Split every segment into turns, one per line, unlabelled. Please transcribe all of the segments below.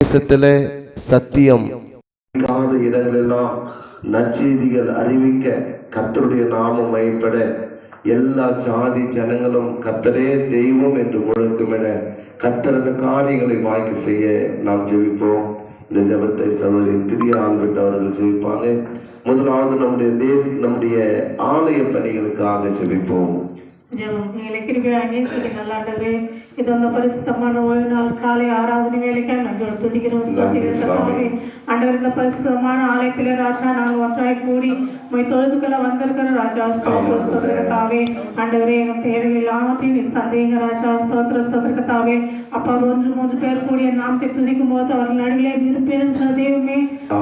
தேசத்திலே சத்தியம்
இடங்களெல்லாம் நற்செய்திகள் அறிவிக்க கர்த்தருடைய நாமம் மைப்பட எல்லா ஜாதி ஜனங்களும் கர்த்தரே தெய்வம் என்று முழக்கும் என கர்த்தரது காரியங்களை வாய்க்க செய்ய நாம் ஜெபிப்போம். இந்த ஜெபத்தை சகோதரி திரிய ஆல்பர்ட் அவர்கள் ஜெபிப்பாங்க. முதலாவது நம்முடைய ஆலய பணிகளுக்காக ஜெபிப்போம்.
இதொந்த பரிசுத்தமான ஓய்வு நாள் காலை ஆராதனை வேலைக்காக நாங்கள் துதிக்கிறோம். ஆண்டவர், இந்த பரிசுத்தமான ஆலயத்திலே ராஜா நாங்கள் ஒன்றாய் கூடி தொழுதுக்களை வந்திருக்கிற ராஜா ஸ்தோத்திரத்தாவே. ஆண்டவரே, எங்கள் தேவைகள் எல்லாத்தையும் நீ சந்தேக ராஜா ஸ்தோத்திரத்தாவே. அப்பா, 1-3 பேர் கூடிய நாமத்தை துதிக்கும் போது அவர்கள் நடுவிலே இருப்பேன் தெய்வமே.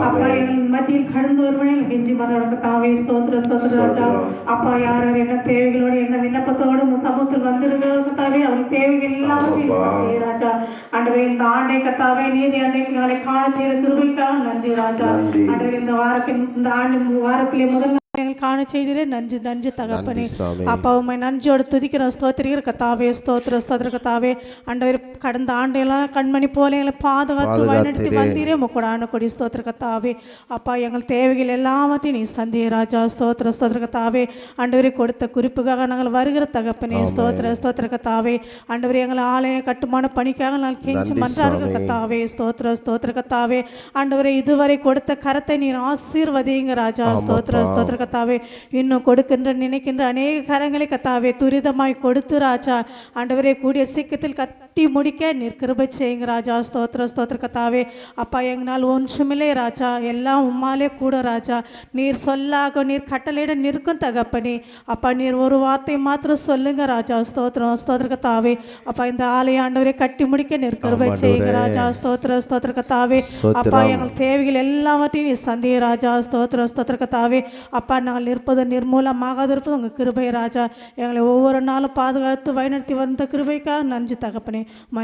அப்பா, எங்கள் மத்தியில் கடந்து வருவனே கெஞ்சி மறக்கத்தாவே. ஸ்தோத்திர ராஜா. அப்பா, யார் யார் என்ன தேவைகளோடு என்ன விண்ணப்பத்தோடு சமூகத்தில் வந்திருக்கிறதாவே அவர்கள் தேவைகள் எல்லாத்தையும் ராஜா. ஆண்டவரே, இந்த ஆண்டை கத்தாவே நீதி அன்னைக்கு நாளை காண செய்த கிருபைக்காக நன்றி ராஜா. ஆண்டவரே, இந்த ஆண்டு வாரத்திலே முதல் எங்கள் காண செய்திலே நன்றி நன்றி தகப்பனே. அப்பா, உண்மை நன்றியோடு துதிக்கிறோம். ஸ்தோத்திரிக்கிற கத்தாவே. ஸ்தோத்திர கத்தாவே. ஆண்டவர், கடந்த ஆண்டையெல்லாம் கண்மணி போல எங்களை பாதுகாத்து வழிநடத்தி வந்தீரே முக்கூட கொடி. ஸ்தோத்திர கத்தாவே. அப்பா, எங்கள் தேவைகள் எல்லாவற்றையும் நீ சந்திய ராஜா. ஸ்தோத்திர கத்தாவே. ஆண்டவரை கொடுத்த குறிப்புக்காக நாங்கள் வருகிற தகப்பனே. ஸ்தோத்திர கத்தாவே. ஆண்டவரை, எங்கள் ஆலய கட்டுமான பணிக்காக நாங்கள் கெஞ்சி மன்றாடுகிற கத்தாவே. ஸ்தோத்திர கத்தாவே. ஆண்டவரை, இதுவரை கொடுத்த கரத்தை நீர் ஆசீர்வதிங்க ராஜா. ஸ்தோத்திர கத்தாவே. இன்னும் கொடுக்கின்ற நினைக்கின்ற அநேக கரங்களை கத்தாவே துரிதமாய் கொடுத்து ராஜா. ஆண்டவரே, கூடிய சீக்கிரத்தில் கட்டி முடிக்க நீர் கிருபை செய்யுங்க ராஜா. ஸ்தோத்திர கத்தாவே. அப்பா, எங்களால் ஒன்றுமில்லை ராஜா, எல்லாம் உம்மாலே கூட ராஜா. நீர் சொல்லாக நீர் கட்டளையிட நிற்கும் தகப்பனே. அப்பா, நீர் ஒரு வார்த்தை மாத்திரம் சொல்லுங்க ராஜா. ஸ்தோத்திர கத்தாவே. அப்பா, இந்த ஆலய ஆண்டவரை கட்டி முடிக்க நீர் கிருபை செய்யுங்க ராஜா. ஸ்தோத்திர கத்தாவே. அப்பா, எங்கள் தேவைகள் எல்லாவற்றையும் நீர் சந்திய ராஜா. ஸ்தோத்திர கத்தாவே. அப்பா, நாங்கள் நிற்பது நிர்மூலமாக இருப்பது உங்கள் கிருபை ராஜா. எங்களை ஒவ்வொரு நாளும் பாதுகாத்து வழிநடத்தி வந்த கிருபைக்காக நன்றி தகப்பனே.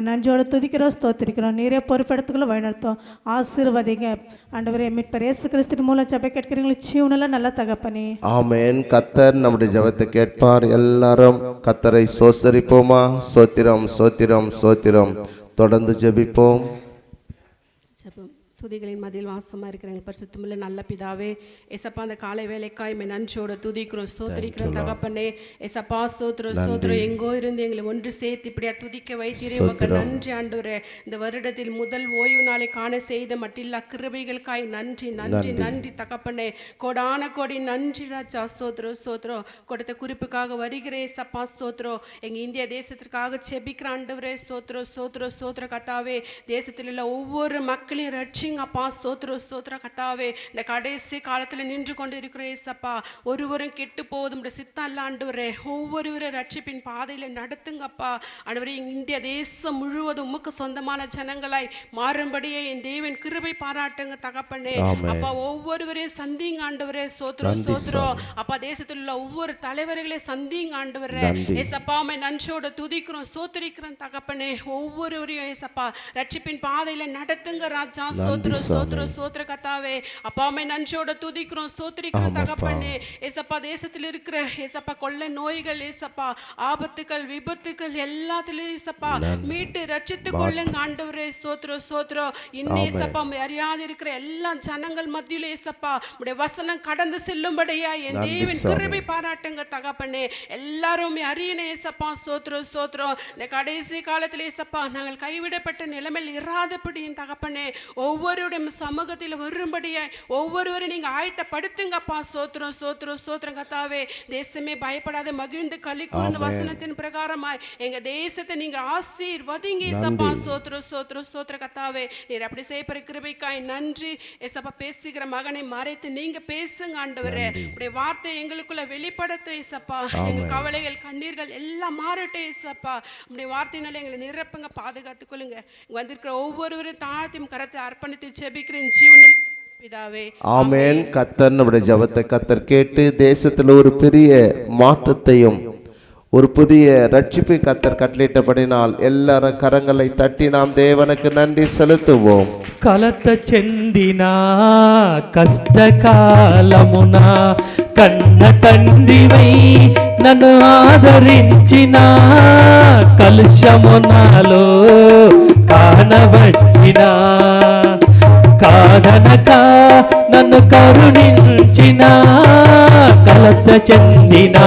நன்றியோடு துதிக்கிறோம், ஸ்தோத்திரிக்கிறோம். நீரே பொறுப்பெடுத்துக்குள்ள வழிநடத்தும், ஆசீர்வதிங்க ஆண்டவரே. மீட்பர் இயேசு கிறிஸ்துவின் மூலம் ஜெபம் கேட்கிறீங்களா ஜீவனுள்ள நல்ல தகப்பனே.
ஆமென். கர்த்தர் நம்முடைய ஜெபத்தை கேட்பார். எல்லாரும் கர்த்தரை சோசரிப்போமா? சோத்திரம் சோத்திரம் சோத்திரம். தொடர்ந்து ஜெபிப்போம்.
துதிகளின் மதியில் வாசமாக இருக்கிற எங்கள் பரிசுத்தமுள்ள நல்ல பிதாவே, எசப்பா, அந்த காலை வேலைக்காய் நன்றியோட துதிக்கிறோம், ஸ்தோத்திரிக்கிறோம் தகப்பனே. எசப்பா, ஸ்தோத்திரம். எங்கோ இருந்து எங்களை ஒன்று சேர்த்து இப்படியா துதிக்க வைத்தீரே, உமக்கு நன்றி ஆண்டவரே. இந்த வருடத்தில் முதல் ஓய்வு நாளை காண செய்த மட்டில்லா கிருபைகளுக்காய் நன்றி நன்றி நன்றி தகப்பனே. கோடான கோடி நன்றி ராஜா. ஸ்தோத்திரம். கொடுத்த குறிப்புக்காக வருகிறே சப்பா. ஸ்தோத்திரம். எங்கள் இந்திய தேசத்திற்காக செபிக்கிற ஆண்டவரே. ஸ்தோத்திர கத்தாவே. தேசத்தில் உள்ள ஒவ்வொரு மக்களையும் ரட்சி அப்பா. ஸ்தோத்திர கத்தாவே. இந்த கடைசி காலத்தில் நின்று கொண்டு இருக்கிற ஏசப்பா, ஒருவரும் கெட்டு போதும் சித்தம் இல்ல ஆண்டவரே. ஒவ்வொருவரும் ரட்சிப்பின் பாதையில நடத்துங்கப்பா ஆண்டவரே. இந்திய தேசம் முழுவதும் உமக்கு சொந்தமான ஜனங்களாய் மாறும்படியே என் தேவன் கிருபை பாராட்டுங்க தகப்பனே. அப்பா, ஒவ்வொருவரையும் சந்திங்க ஆண்டவரே. ஸ்தோத்திரம். அப்பா, தேசத்தில் உள்ள ஒவ்வொரு தலைவர்களையும் சந்திங்க ஆண்டவரே. ஏசப்பா, நன்றியோட துதிக்கிறோம், ஸ்தோத்திரிக்கிறோம் தகப்பனே. ஒவ்வொருவரையும் ஏசப்பா ரட்சிப்பின் பாதையில நடத்துங்க ராஜா. ஸ்தோத்திர கத்தாவே. அப்பா, நன்றியோட துதிக்கிறோம், ஸ்தோத்திரிக்கிறோம் தகப்பனே. ஏசப்பா, தேசத்தில் இருக்கிற ஏசப்பா கொள்ளை நோய்கள், ஏசப்பா ஆபத்துகள், விபத்துகள் எல்லாத்திலும் ஏசப்பா மீட்டு ரட்சித்து கொள்ளுங்க ஆண்டவரே. ஸ்தோத்திரம். இன்னும் ஏசப்பா அறியாது இருக்கிற எல்லா ஜனங்கள் மத்தியிலும் ஏசப்பா உடைய வசனம் கடந்து செல்லும்படியா என் தேவன் கிருபை பாராட்டுங்க தகப்பனே. எல்லாரும் அறியனே ஏசப்பா. ஸ்தோத்திரம். இந்த கடைசி காலத்தில் ஏசப்பா நாங்கள் கைவிடப்பட்ட நிலைமையில் இராதபடி தகப்பனே ஒவ்வொருடைய சமூகத்தில் வரும்படியாய் ஒவ்வொருவரும் நீங்க ஆயத்தப்படுத்துங்கப்பா. ஸ்தோத்திரம் கத்தாவே. தேசமே பயப்படாத மகிழ்ந்து களிக்கூர்ந்த வசனத்தின் பிரகாரமாய் எங்க தேசத்தை நீங்க ஆசீர்வதிங்க ஏசப்பா. ஸ்தோத்திர கத்தாவே. நீர் அப்படி செய்யப்படுற கிருபைக்காய் நன்றி ஏசப்பா. பேசுகிற மகனை மறைத்து நீங்க பேசுங்க ஆண்டவரே. உடைய வார்த்தை எங்களுக்குள்ள வெளிப்படுத்த ஏசப்பா. எங்கள் கவலைகள் கண்ணீர்கள் எல்லாம் மாறட்டும் ஏசப்பா. உடைய வார்த்தையினால எங்களை நிரப்புங்க, பாதுகாத்துக் கொள்ளுங்க. வந்திருக்கிற ஒவ்வொருவரும் தாழ்த்தியும் கரத்தை அர்ப்பணித்து ஜெபிக்கிறேன் ஜீவனில் பிதாவே.
ஆமென். கர்த்தர் நம்முடைய ஜெபத்தை கர்த்தர் கேட்டு தேசத்தில் ஒரு பெரிய மாற்றத்தையும் ஒரு புதிய ரட்சிப்பை கர்த்தர் கட்டளையிட்டபடினால் எல்லாரும் கரங்களை தட்டி நாம் தேவனுக்கு நன்றி செலுத்துவோம்.
కలత చెందిన కష్టకాలమున కన్న తండ్రివై నన్ను ఆదరించిన కలుషము నాలో కానవచ్చిన కాదనక నన్ను కరుణించిన కలత చెందిన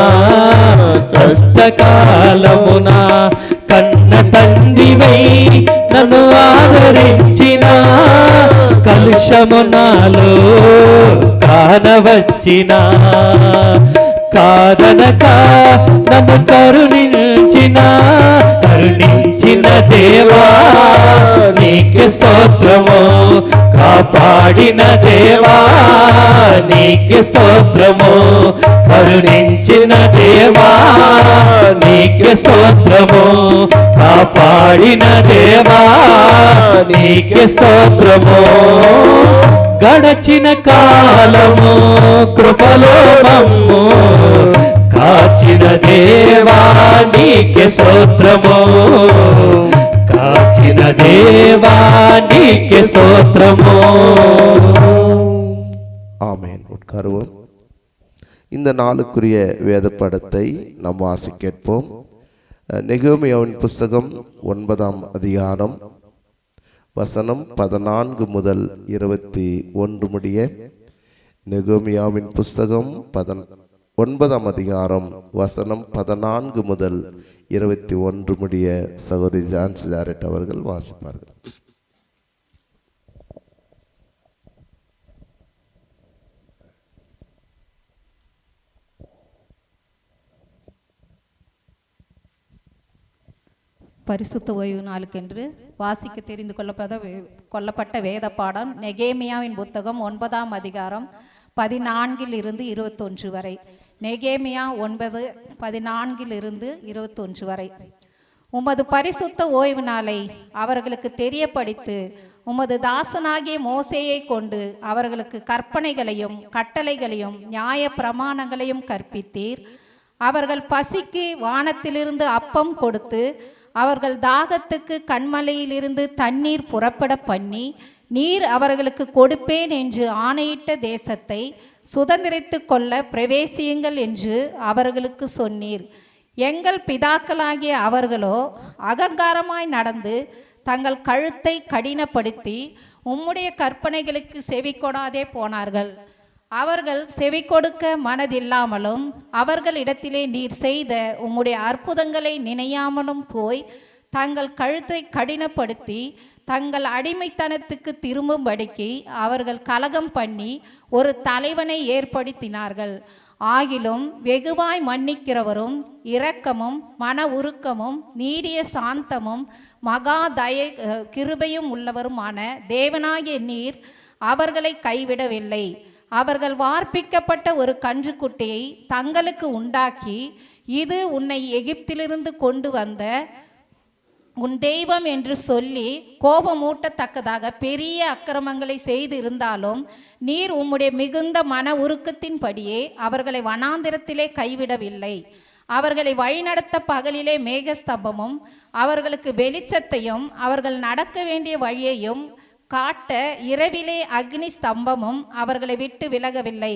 కష్టకాలమున కన్న తండ్రివై నన్ను ఆదరించిన కలుషము నాలో కానవచ్చిన కాదనక నన్ను కరుణించిన దేవా నీకే స్తోత్రము కాపాడిన దేవా నీకే స్తోత్రము కరుణించిన దేవా నీకే స్తోత్రము కాపాడిన దేవా నీకే స్తోత్రము గడచిన కాలము కృపలో మమ్ము కాచిన దేవా నీకే స్తోత్రము కాచిన దేవా నీకే స్తోత్రము.
ஆமென். உட்காருவோம். இந்த நாளுக்குரிய வேத படத்தை நாம் வாசி கேட்போம். நெகேமியாவின் புஸ்தகம் 9ஆம் அதிகாரம் வசனம் 14 முதல் 21 முடிய. நெகேமியாவின் புஸ்தகம் 9ஆம் அதிகாரம் வசனம் 14 முதல் 21 முடிய சகோதரி ஜான்சி ஜாரெட் அவர்கள் வாசிப்பார்கள்.
பரிசுத்த ஓய்வு நாளுக்கென்று வாசிக்க தெரிந்து கொள்ளப்பட்ட வேத பாடம் நெகேமியாவின் புத்தகம் 9ஆம் அதிகாரம் 14 21 வரை. நெகேமியா 9:14 21 வரை. உமது பரிசுத்த ஓய்வு நாளை அவர்களுக்கு தெரியப்படுத்து உமது தாசனாகிய மோசேயை கொண்டு அவர்களுக்கு கற்பனைகளையும் கட்டளைகளையும் நியாய பிரமாணங்களையும் கற்பித்தீர். அவர்கள் பசிக்கு வானத்திலிருந்து அப்பம் கொடுத்து அவர்கள் தாகத்துக்கு கண்மலையிலிருந்து தண்ணீர் புறப்பட பண்ணி நீர் அவர்களுக்கு கொடுப்பேன் என்று ஆணையிட்ட தேசத்தை சுதந்திரித்து கொள்ள பிரவேசியுங்கள் என்று அவர்களுக்கு சொன்னீர். எங்கள் பிதாக்களாகிய அவர்களோ அகங்காரமாய் நடந்து தங்கள் கழுத்தை கடினப்படுத்தி உம்முடைய கற்பனைகளுக்கு செவி கொடாதே போனார்கள். அவர்கள் செவி கொடுக்க மனதில்லாமலும் அவர்களிடத்திலே நீர் செய்த உம்முடைய அற்புதங்களை நினையாமலும் போய் தங்கள் கழுத்தை கடினப்படுத்தி தங்கள் அடிமைத்தனத்துக்கு திரும்பும்படிக்கு அவர்கள் கலகம் பண்ணி ஒரு தலைவனை ஏற்படுத்தினார்கள். ஆகிலும் வெகுவாய் மன்னிக்கிறவரும் இரக்கமும் மன உருக்கமும் நீடிய சாந்தமும் மகா கிருபையும் உள்ளவருமான தேவனாகிய நீர் அவர்களை கைவிடவில்லை. அவர்கள் வார்ப்பிக்கப்பட்ட ஒரு கன்றுக்குட்டியை தங்களுக்கு உண்டாக்கி இது உன்னை எகிப்திலிருந்து கொண்டு வந்த உன் தெய்வம் என்று சொல்லி கோபமூட்டத்தக்கதாக பெரிய அக்கிரமங்களை செய்து இருந்தாலும் நீர் உம்முடைய மிகுந்த மன உருக்கத்தின்படியே அவர்களை வனாந்திரத்திலே கைவிடவில்லை. அவர்களை வழிநடத்த பகலிலே மேகஸ்தம்பமும் அவர்களுக்கு வெளிச்சத்தையும் அவர்கள் நடக்க வேண்டிய வழியையும் காட்ட இரவிலே அக்னி ஸ்தம்பமும் அவர்களை விட்டு விலகவில்லை.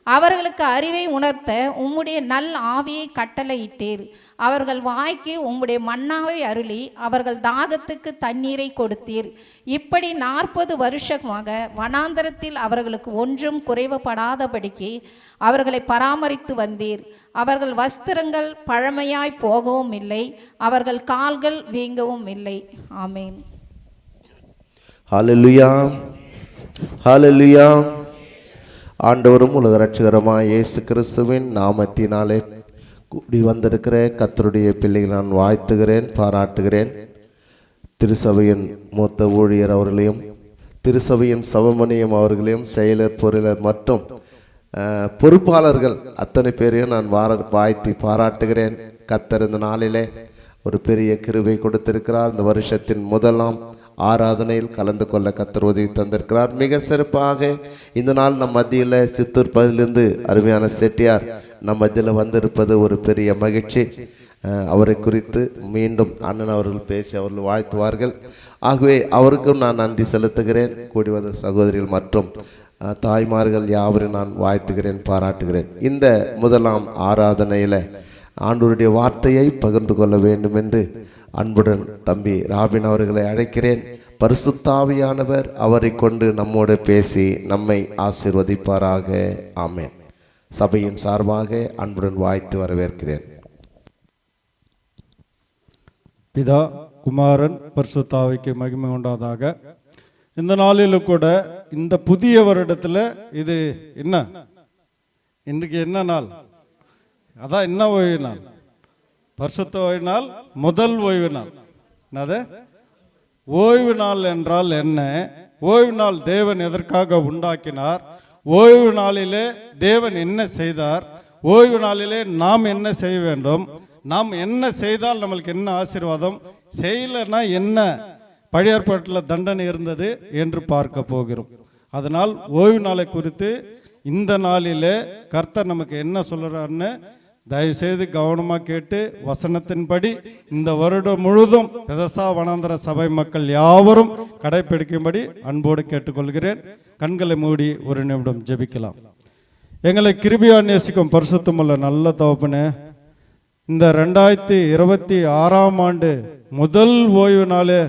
அவர்களுக்கு அறிவை உணர்த்த உம்முடைய நல் ஆவியை கட்டளையிட்டீர். அவர்கள் வாய்க்கு உம்முடைய மன்னாவை அருளி அவர்கள் தாகத்துக்கு தண்ணீரை கொடுத்தீர். இப்படி 40 வருஷமாக வனாந்தரத்தில் அவர்களுக்கு ஒன்றும் குறைவுபடாதபடிக்கு அவர்களை பராமரித்து வந்தீர். அவர்கள் வஸ்திரங்கள் பழமையாய் போகவும் இல்லை, அவர்கள் கால்கள் வீங்கவும் இல்லை. ஆமேன்.
ஹல்லேலூயா, ஹல்லேலூயா. ஆண்டவரும் உலக இரட்சகருமாய் இயேசு கிறிஸ்துவின் நாமத்தினாலே கூடி வந்திருக்கிற கர்த்தருடைய பிள்ளைகளை நான் வாழ்த்துகிறேன், பாராட்டுகிறேன். திருசபையின் மூத்த ஊழியர் அவர்களையும் திருசபையின் சபமணியம் அவர்களையும் செயலர் பொருளர் மற்றும் பொறுப்பாளர்கள் அத்தனை பேரையும் நான் வாழ்த்தி பாராட்டுகிறேன். கர்த்தர் இந்த நாளிலே ஒரு பெரிய கிருபை கொடுத்திருக்கிறார். இந்த வருஷத்தின் முதலாம் ஆராதனையில் கலந்து கொள்ள கர்த்தர் உதவி தந்திருக்கிறார். மிக சிறப்பாக இந்த நாள் நம் மத்தியில் சித்தூர் பகுதியிலிருந்து அருமையான செட்டியார் நம் மத்தியில் வந்திருப்பது ஒரு பெரிய மகிழ்ச்சி. அவரை குறித்து மீண்டும் அண்ணன் அவர்கள் பேசி அவர்கள் வாழ்த்துவார்கள். ஆகவே அவருக்கும் நான் நன்றி செலுத்துகிறேன். கூடி வந்த சகோதரிகள் மற்றும் தாய்மார்கள் யாவரையும் நான் வாழ்த்துகிறேன், பாராட்டுகிறேன். இந்த முதலாம் ஆராதனையில் ஆண்டவருடைய வார்த்தையை பகிர்ந்து கொள்ள வேண்டும் என்று அன்புடன் தம்பி ராபின் அவர்களை அழைக்கிறேன். பரிசுத்தாவியானவர் அவரை கொண்டு நம்மோடு பேசி நம்மை ஆசீர்வதிப்பாராக. ஆமென். சபையின் சார்பாக அன்புடன் வாழ்த்து வரவேற்கிறேன்.
பிதா குமாரன் பரிசுத்தாவிக்கு மகிமை உண்டாதாக. இந்த நாளிலும் கூட இந்த புதிய வருடத்தில் இது என்ன, இன்றைக்கு என்ன நாள்? அதான் என்ன ஓய்வு நாள்? பரிசுத்த ஓய்வு நாள், முதல் ஓய்வு நாள். என்னது ஓய்வு நாள் என்றால் என்ன? ஓய்வு நாள் தேவன் எதற்காக உண்டாக்கினார்? ஓய்வு நாளிலே தேவன் என்ன செய்தார்? ஓய்வு நாளிலே நாம் என்ன செய்ய வேண்டும்? நாம் என்ன செய்தால் நம்மளுக்கு என்ன ஆசீர்வாதம், செய்யலைன்னா என்ன பழைய ஏற்பாட்டில் தண்டனை இருந்தது என்று பார்க்க போகிறோம். அதனால் ஓய்வு நாளை குறித்து இந்த நாளிலே கர்த்தர் நமக்கு என்ன சொல்கிறாருன்னு தயவுசெய்து கவனமாக கேட்டு வசனத்தின்படி இந்த வருடம் முழுதும் பெதசா வனாந்தர சபை மக்கள் யாவரும் கடைபிடிக்கும்படி அன்போடு கேட்டுக்கொள்கிறேன். கண்களை மூடி ஒரு நிமிடம் ஜெபிக்கலாம். எங்களை கிருபையா நேசிக்கும் பரிசுத்தமுள்ள நல்ல தகப்பனே, இந்த 2026ஆம் ஆண்டு முதல் ஓய்வு நாளே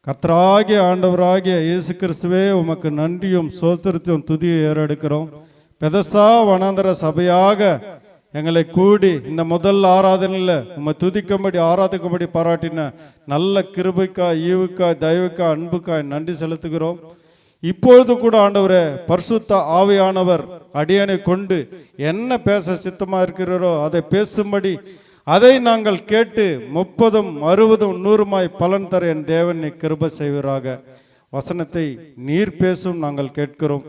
கர்த்தராகிய ஆண்டவராகிய இயேசு கிறிஸ்துவே உமக்கு நன்றியும் சோத்திரத்தையும் துதியும் ஏறெடுக்கிறோம். பெதசா வனாந்தர சபையாக எங்களை கூடி இந்த முதல் ஆராதனையில் உம்மை துதிக்கும்படி ஆராதிக்கும்படி பாராட்டின நல்ல கிருபைக்காய், ஈவுக்காய், தயவுக்காய், அன்புக்காய் நன்றி செலுத்துகிறோம். இப்பொழுது கூட ஆண்டவரே, பரிசுத்த ஆவியானவர் அடியனை கொண்டு என்ன பேச சித்தமாக இருக்கிறாரோ அதை பேசும்படி, அதை நாங்கள் கேட்டு 30, 60, 100 பலன் தர என் தேவனை கிருபை செய்வீராக. வசனத்தை நீர் பேசும் நாங்கள் கேட்கிறோம்.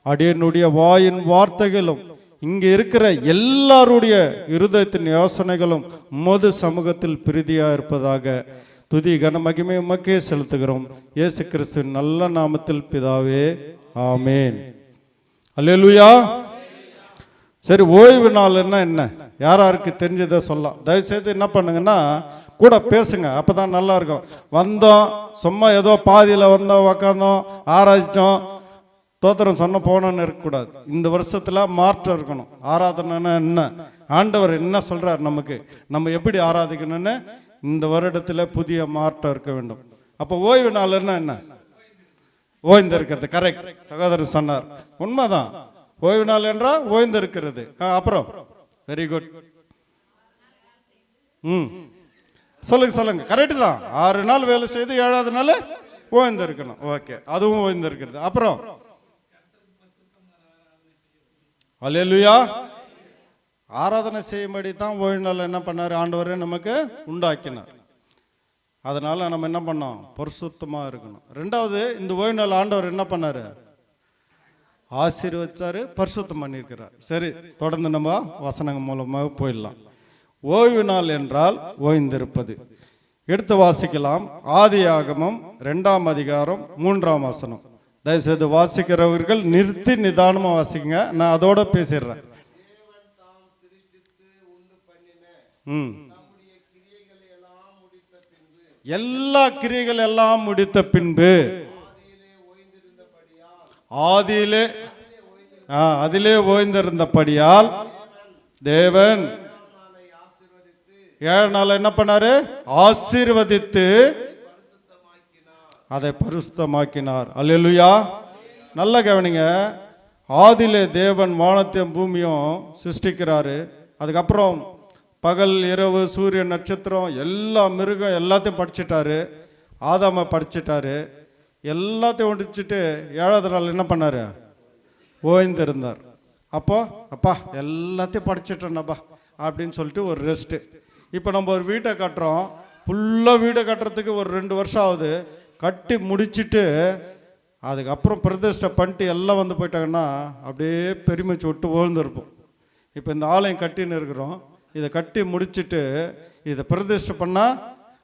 அடியனுடைய வாயின் வார்த்தைகளும் இங்கே இருக்கிற எல்லாருடைய இருதயத்தின் யோசனைகளும் உமது சமூகத்தில் பிரீதியாக இருப்பதாக. துதி கன மகிமை உமக்கே செலுத்துகிறோம். இயேசு கிறிஸ்துவின் நல்ல நாமத்தில் பிதாவே, ஆமேன். அல்லேலூயா. சரி, ஓய்வு நாள்னா என்ன? யாராருக்கு தெரிஞ்சதை சொல்லலாம். தயவுசெய்து என்ன பண்ணுங்கன்னா கூட பேசுங்க, அப்பதான் நல்லா இருக்கும். வந்தோம் சும்மா ஏதோ பாதியில் வந்தோம், உக்காந்தோம், ஆராய்ச்சிட்டோம், தோத்திரம் சொன்ன போனோன்னு இருக்கக்கூடாது. இந்த வருஷத்துல மாற்றம் இருக்கணும். ஆராதனைன்னா என்ன, ஆண்டவர் என்ன சொல்றார் நமக்கு, நம்ம எப்படி ஆராதிக்கணும்னு இந்த வருடத்தில் புதிய மாற்றம் இருக்க வேண்டும். அப்போ ஓய்வு நாள்னா என்ன? ஓய்ந்து இருக்கிறது. கரெக்ட், சகோதரர் சொன்னார், உண்மைதான். ஓய்வு நாள் என்றால் ஓய்ந்து இருக்கிறது. அப்புறம் வெரி குட். சொல்லுங்க. கரெக்டு தான். 6 நாள் வேலை செய்து 7வது நாள் ஓய்ந்து இருக்கணும். ஓகே, அதுவும் ஓய்ந்து இருக்கிறது. அப்புறம் அல்லேலூயா. ஆராதனை செய்யும்படி தான் ஓய்வு நாள் என்ன பண்ணார்? ஆண்டவரே நமக்கு உண்டாக்கினார். அதனால நம்ம என்ன பண்ணோம்? பரிசுத்தமாக இருக்கணும். 2வது, இந்த ஓய்வு நாள் ஆண்டவர் என்ன பண்ணாரு? ஆசீர்வதிச்சாரு, பரிசுத்தம் பண்ணியிருக்கிறார். சரி, தொடர்ந்து நம்ம வசனங்கள் மூலமாக போயிடலாம். ஓய்வு நாள் என்றால் ஓய்ந்திருப்பது. எடுத்து வாசிக்கலாம். ஆதியாகமம் 2ஆம் அதிகாரம் 3ஆம் வசனம். தயவுசெய்து வாசிக்கிறவர்கள் நிறுத்தி நிதானமாக வாசிங்க. நான் அதோட பேசிடுறேன். எல்லா கிரியைகள் எல்லாம் முடித்த பின்பு அதிலே ஓய்ந்திருந்தபடியால் தேவன் 7 நாள் என்ன பண்ணாரு? ஆசீர்வதித்து அதை பரிசுத்தமாக்கினார். அல்லேலூயா. நல்ல கவனிங்க. ஆதியிலே தேவன் வானத்தையும் பூமியும் சிருஷ்டிக்கிறாரு. அதுக்கப்புறம் பகல், இரவு, சூரியன், நட்சத்திரம், எல்லா மிருகம் எல்லாத்தையும் படிச்சிட்டாரு. ஆதாமை படிச்சிட்டாரு. எல்லாத்தையும் ஒடிச்சிட்டு 7வது நாள் என்ன பண்ணாரு? ஓய்ந்திருந்தார். அப்பா எல்லாத்தையும் படிச்சிட்டோன்னப்பா அப்படின்னு சொல்லிட்டு ஒரு ரெஸ்ட்டு. இப்போ நம்ம ஒரு வீட்டை கட்டுறோம். ஃபுல்லாக வீடை கட்டுறதுக்கு ஒரு 2 வருஷம் ஆகுது. கட்டி முடிச்சுட்டு அதுக்கப்புறம் பிரதிஷ்டை பண்ணிட்டு எல்லாம் வந்து போயிட்டாங்கன்னா அப்படியே பெருமிச்சு விட்டு ஓழ்ந்துருப்போம். இப்போ இந்த ஆலயம் கட்டின்னு இருக்கிறோம். இதை கட்டி முடிச்சுட்டு இதை பிரதிஷ்டை பண்ணால்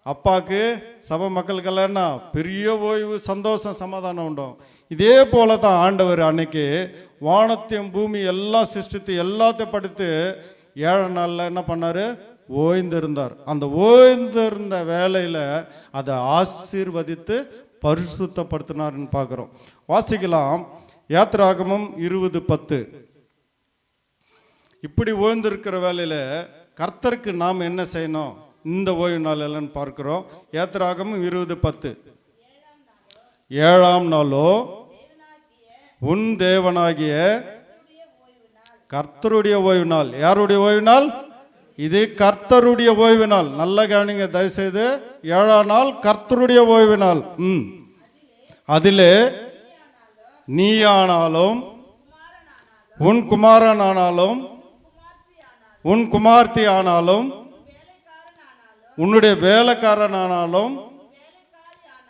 அப்பாவுக்கு சபை மக்களுக்கெல்லாம் பெரிய ஓய்வு, சந்தோஷம், சமாதானம் உண்டும். இதே போல தான் ஆண்டவர் அன்னைக்கு வானத்தையும் பூமி எல்லாம் சிருஷ்டித்து எல்லாத்தையும் படுத்து 7 நாளில் என்ன பண்ணார்? ஓய்ந்திருந்தார். அந்த ஓய்ந்திருந்த வேலையில் அதை ஆசீர்வதித்து பரிசுத்தப்படுத்தினார்னு பார்க்குறோம். வாசிக்கலாம். யாத்திராகமம் 20:10. இப்படி ஓய்ந்திருக்கிற வேலையில் கர்த்தருக்கு நாம் என்ன செய்யணும் இந்த ஓய்வு நாள் எல்லாம் பார்க்கிறோம். யாத்திராகமம் 20:10. 7ஆம் நாளோ உன் தேவனாகிய கர்த்தருடைய ஓய்வு நாள். யாருடைய ஓய்வு நாள்? இது கர்த்தருடைய ஓய்வு நாள். நல்ல கவனிங்க தயவுசெய்து. 7ஆம் நாள் கர்த்தருடைய ஓய்வு நாள். அதிலே நீயானாலும் உன் குமாரனானாலும் உன் குமார்த்தி ஆனாலும் உன்னுடைய வேலைக்காரனானாலும்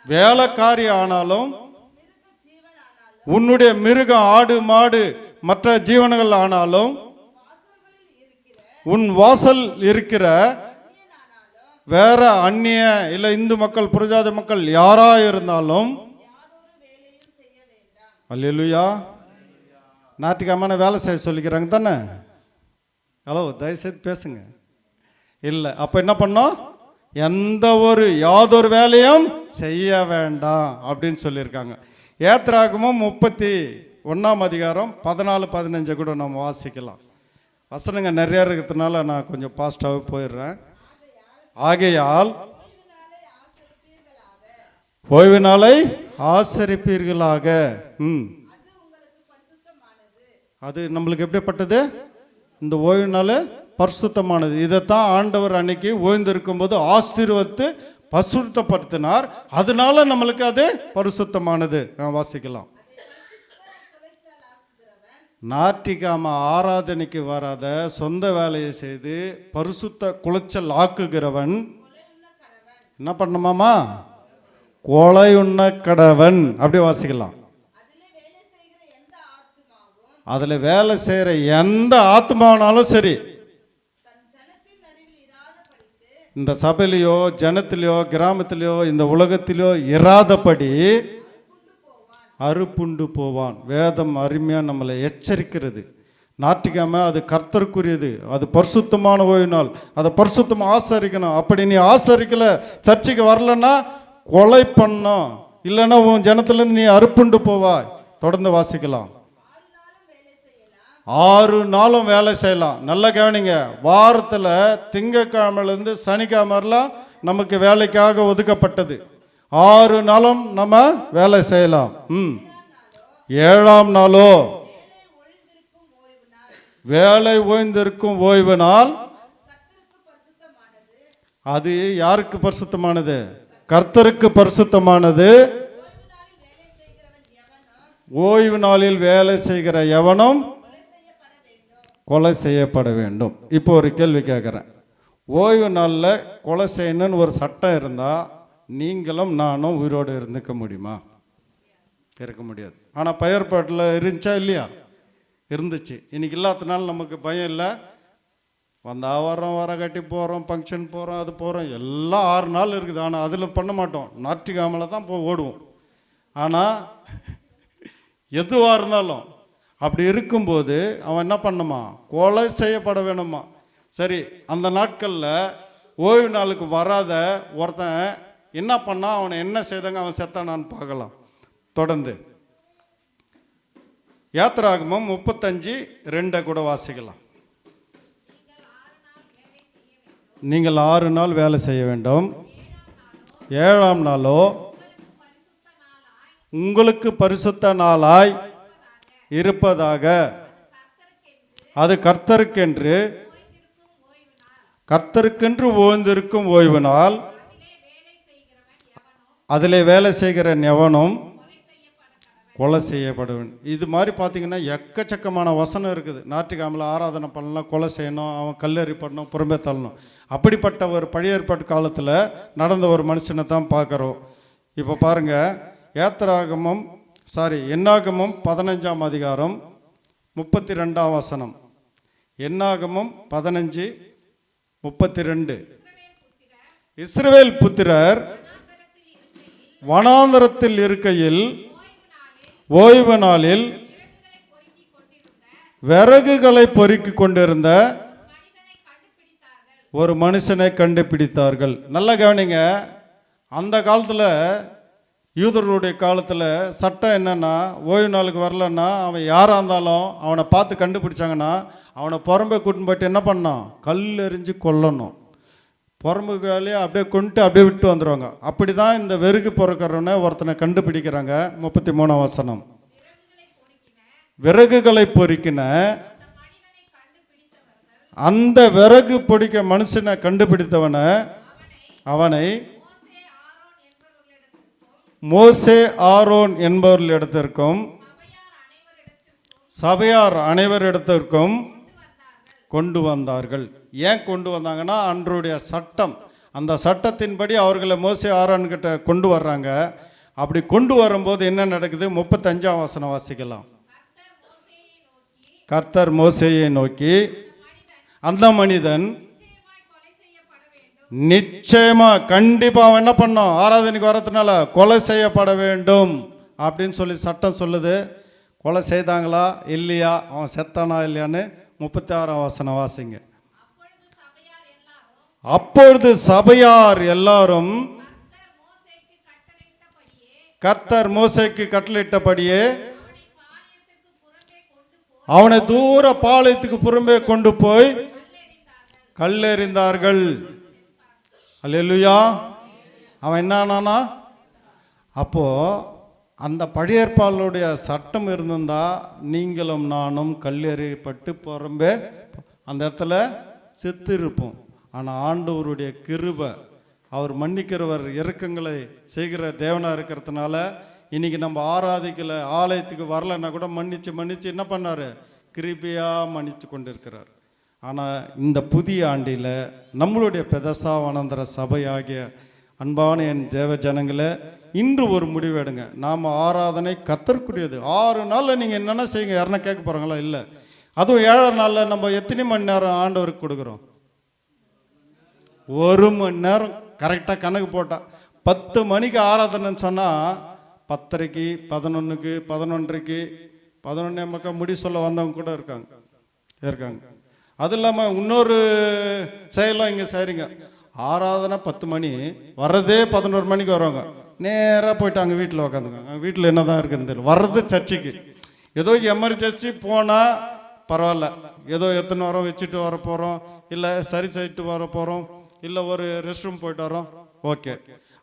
வேலைக்காரி ஆனாலும் உன்னுடைய மிருகம் ஆடு மாடு மற்ற ஜீவனங்கள் ஆனாலும் உன் வாசல் இருக்கிற வேற அந்நிய இல்லை இந்து மக்கள் புரஜாதி மக்கள் யாரா இருந்தாலும் அல்லேலூயா. ஞாயிற்றுக்கிழமை வேலை செய்ய சொல்லிக்கிறாங்க தானே? ஹலோ தயவுசெய்து பேசுங்க. இல்லை அப்போ என்ன பண்ணோம்? யாதொரு வேலையும் செய்ய வேண்டாம் அப்படின்னு சொல்லியிருக்காங்க. யாத்திராகமம் 31ஆம் அதிகாரம் 14-15 கூட நம்ம வாசிக்கலாம். வசனங்க நிறையா இருக்கிறதுனால நான் கொஞ்சம் பாஸ்டாகவே போயிடுறேன். ஆகையால் ஓய்வு நாளை ஆசரிப்பீர்களாக. அது நம்மளுக்கு எப்படிப்பட்டது? இந்த ஓய்வு நாள் பரிசுத்தமானது. இதைத்தான் ஆண்டவர் அன்னைக்கு ஓய்ந்திருக்கும் போது ஆசீர்வதித்து பரிசுத்தப்படுத்தினார். அதனால நம்மளுக்கு அது பரிசுத்தமானது. வாசிக்கலாம். ஞாயிற்றுக்கிழமை ஆராதனைக்கு வராத சொந்த வேலையை செய்து பரிசுத்த குலைச்சல் ஆக்குகிறவன் என்ன பண்ணணுமாமா? கொலை உண்ண கடவன். அப்படி வாசிக்கலாம். அதில் வேலை செய்கிற எந்த ஆத்மானாலும் சரி, இந்த சபையிலையோ ஜனத்திலையோ கிராமத்திலையோ இந்த உலகத்திலையோ இராதபடி அறுப்புண்டு போவான். வேதம் அருமையாக நம்மளை எச்சரிக்கிறது. ஞாயிற்றுக்கிழமை அது கர்த்தருக்குரியது, அது பரிசுத்தமான ஓய்வு நாள். அதை பரிசுத்தமாக ஆசரிக்கணும். அப்படி நீ ஆசரிக்கல, சர்ச்சைக்கு வரலன்னா கொலை பண்ணோம், இல்லைன்னா உன் ஜனத்திலேருந்து நீ அறுப்புண்டு போவாய். தொடர்ந்து வாசிக்கலாம். 6 நாளும் வேலை செய்யலாம். நல்ல கவனிங்க. வாரத்தில் திங்கக்கிழமையிலேருந்து சனிக்கிழமெல்லாம் நமக்கு வேலைக்காக ஒதுக்கப்பட்டது. 6 நாளும் நம்ம வேலை செய்யலாம். 7ஆம் நாளோ வேலை ஓய்ந்திருக்கும் ஓய்வு நாள். அது யாருக்கு பரிசுத்தமானது? கர்த்தருக்கு பரிசுத்தமானது. ஓய்வு நாளில் வேலை செய்கிற எவனும் கொலை செய்யப்பட வேண்டும். இப்போ ஒரு கேள்வி கேட்குறேன். ஓய்வு நாளில் கொலை செய்யணும்னு ஒரு சட்டம் இருந்தால் நீங்களும் நானும் உயிரோடு இருந்துக்க முடியுமா? இருக்க முடியாது. ஆனால் பயற்பாட்டில் இருந்துச்சா இல்லையா? இருந்துச்சு. இன்னைக்கு இல்லாதனால நமக்கு பயம் இல்லை. வந்தால் வரோம், வர கட்டி போகிறோம், ஃபங்க்ஷன் போகிறோம், அது போகிறோம், எல்லாம் 6 நாள் இருக்குது. ஆனால் அதில் பண்ண மாட்டோம். ஞாயிற்றுக்கிழமையில் தான் ஓடுவோம். ஆனால் எதுவாக இருந்தாலும் அப்படி இருக்கும்போது அவன் என்ன பண்ணுமா? கொலை செய்யப்பட வேணுமா? சரி, அந்த நாட்களில் ஓய்வு நாளுக்கு வராத ஒருத்தன் என்ன பண்ணால் அவனை என்ன செய்தாங்க, அவன் செத்தானான்னு பார்க்கலாம். தொடர்ந்து யாத்திராகமம் 35:2 கூட வாசிக்கலாம். நீங்கள் 6 நாள் வேலை செய்ய வேண்டும். 7ஆம் நாளோ உங்களுக்கு பரிசுத்த நாளாய் இருப்பதாக. அது கர்த்தருக்கென்று ஓய்ந்திருக்கும் ஓய்வு நாள். அதிலே வேலை செய்கிற எவனும் கொலை செய்யப்படுவன். இது மாதிரி பார்த்தீங்கன்னா எக்கச்சக்கமான வசனம் இருக்குது. ஞாயிற்றுக்கிழமையில் ஆராதனை பண்ணலாம், கொலை செய்யணும், அவன் கல்லெறி பண்ணணும், புறம்பே தள்ளணும். அப்படிப்பட்ட ஒரு பழைய ஏற்பாட்டு காலத்தில் நடந்த ஒரு மனுஷனை தான் பார்க்குறோம். இப்போ பாருங்கள், என்னாகமம் 15ஆம் அதிகாரம் 32ஆம் வசனம். என்னாகமம் 15:32. இஸ்ரவேல் புத்திரர் வனாந்தரத்தில் இருக்கையில் ஓய்வு நாளில் விறகுகளை பொறுக்கி கொண்டிருந்த ஒரு மனுஷனை கண்டுபிடித்தார்கள். நல்ல கவனிங்க. அந்த காலத்தில் யூதர்களுடைய காலத்தில் சட்டம் என்னென்னா, ஓய்வு நாளுக்கு வரலன்னா அவன் யாராக இருந்தாலும் அவனை பார்த்து கண்டுபிடிச்சாங்கன்னா அவனை புறம்பே கூட்டின்னு போயிட்டு என்ன பண்ணான், கல் எறிஞ்சு கொல்லணும். புறம்புகாலே அப்படியே கொண்டு அப்படியே விட்டு வந்துடுவாங்க. அப்படி தான் இந்த வெறுகு பொறுக்கிறவனை ஒருத்தனை கண்டுபிடிக்கிறாங்க. 33ஆம் வசனம். விறகுகளை பொறுக்கின அந்த விறகு பொடிக்க மனுஷனை கண்டுபிடித்தவனை அவனை மோசே ஆரோன் என்பவர்களிடத்திற்கும் சபையார் அனைவரிடத்திற்கும் கொண்டு வந்தார்கள். ஏன் கொண்டு வந்தாங்கன்னா, அன்றைய சட்டம், அந்த சட்டத்தின்படி அவர்களை மோசே ஆரோன் கிட்ட கொண்டு வர்றாங்க. அப்படி கொண்டு வரும்போது என்ன நடக்குது? 35ஆம் வசனம் வாசிக்கலாம். கர்த்தர் மோசேயை நோக்கி, அந்த மனிதன் நிச்சயமா கண்டிப்பா அவன் என்ன பண்ணோம், ஆராதனைக்கு வரதுனால கொலை செய்யப்பட வேண்டும் அப்படின்னு சொல்லி சட்டம் சொல்லுது. கொலை செய்தாங்களா இல்லையா, அவன் செத்தானா இல்லையான்னு 36ஆம் வசனம் வாசிங்க. அப்பொழுது சபையார் எல்லாரும் கர்த்தர் மோசேக்கு கட்டளையிட்டபடியே அவனை தூர பாளையத்துக்கு புறம்பே கொண்டு போய் கல்லெறிந்தார்கள். அல்லேலூயா. அவன் என்னானா, அப்போ அந்த பழைய ஏற்பாடுடைய சட்டம் இருந்திருந்தா நீங்களும் நானும் கல்லெறியப்பட்டு புறம்பே அந்த இடத்துல செத்து இருப்போம். ஆனால் ஆண்டவருடைய கிருபை, அவர் மன்னிக்கிறவர், இரக்கங்களை செய்கிற தேவனாக இருக்கிறதுனால இன்னைக்கு நம்ம ஆராதிக்கல, ஆலயத்துக்கு வரலன்னா கூட மன்னிச்சு என்ன பண்ணார், கிருபையாக மன்னித்து கொண்டு இருக்கிறார். ஆனால் இந்த புதிய ஆண்டில் நம்மளுடைய பெதசா வனாந்தர சபையாகிய அன்பான என் தேவ ஜனங்களை இன்று ஒரு முடிவு எடுங்க. நாம் ஆராதனை கத்தற்குரியது. 6 நாளில் நீங்கள் என்னென்ன செய்யுங்க, யாருன்னா கேட்க போகிறாங்களா? இல்லை. அதுவும் 7ஆம் நாளில் நம்ம எத்தனை மணி நேரம் ஆண்டவருக்கு கொடுக்குறோம்? 1 மணி நேரம் கரெக்டாக கணக்கு போட்டால் 10 மணிக்கு ஆராதனைன்னு சொன்னால் 10:30, 11க்கு, 11:30க்கு, 11:00 முடி சொல்ல வந்தவங்க கூட இருக்காங்க. அது இல்லாமல் இன்னொரு செயலாம் இங்கே செய்கிறீங்க. ஆராதனை 10 மணி, வர்றதே 11 மணிக்கு வருவாங்க. நேராக போயிட்டு அங்கே வீட்டில் உக்காந்துக்காங்க. அங்கே வீட்டில் என்ன தான் இருக்குன்னு தெரியல. வர்றது சர்ச்சுக்கு ஏதோ எமர்ஜென்சி போனால் பரவாயில்ல, ஏதோ எத்தனை வாரம் வச்சுட்டு வர போகிறோம், இல்லை சரி செய்யிட்டு வர போகிறோம், இல்லை ஒரு ரெஸ்ட் ரூம் போயிட்டு வரோம், ஓகே.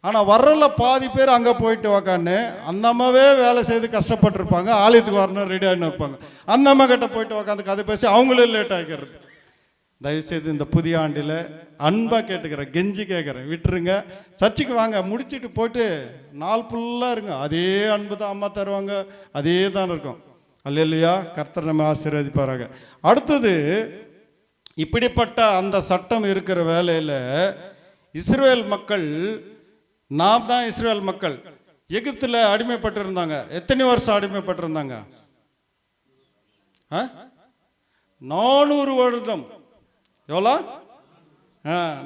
ஆனால் வர்றல பாதி பேர் அங்கே போயிட்டு உக்காந்து அந்த அம்மாவே வேலை செய்து கஷ்டப்பட்டுருப்பாங்க, ஆலயத்துக்கு வரணும் ரெடி ஆகின்னு இருப்பாங்க. அந்த அம்மா கிட்ட போயிட்டு உக்காந்து கதை பேசி அவங்களே லேட் ஆகிக்கிறது. தயவுசெய்து இந்த புதிய ஆண்டில் அன்பாக கேட்டுக்கிறேன், கெஞ்சி கேட்குறேன், விட்டுருங்க. சர்ச்சுக்கு வாங்க, முடிச்சுட்டு போயிட்டு நாள் ஃபுல்லாக இருங்க. அதே அன்பு தான் அம்மா தருவாங்க, அதே தான் இருக்கும். அல்லேலூயா. கர்த்தர் நம்ம ஆசீர்வதிப்பாராக. அடுத்தது, இப்படிப்பட்ட அந்த சட்டம் இருக்கிற வேலையில் இஸ்ரவேல் மக்கள், நாம் தான் இஸ்ரவேல் மக்கள், எகிப்தில் அடிமைப்பட்டிருந்தாங்க. எத்தனை வருஷம் அடிமைப்பட்டிருந்தாங்க? 400 வருடம். எவ்வளோ?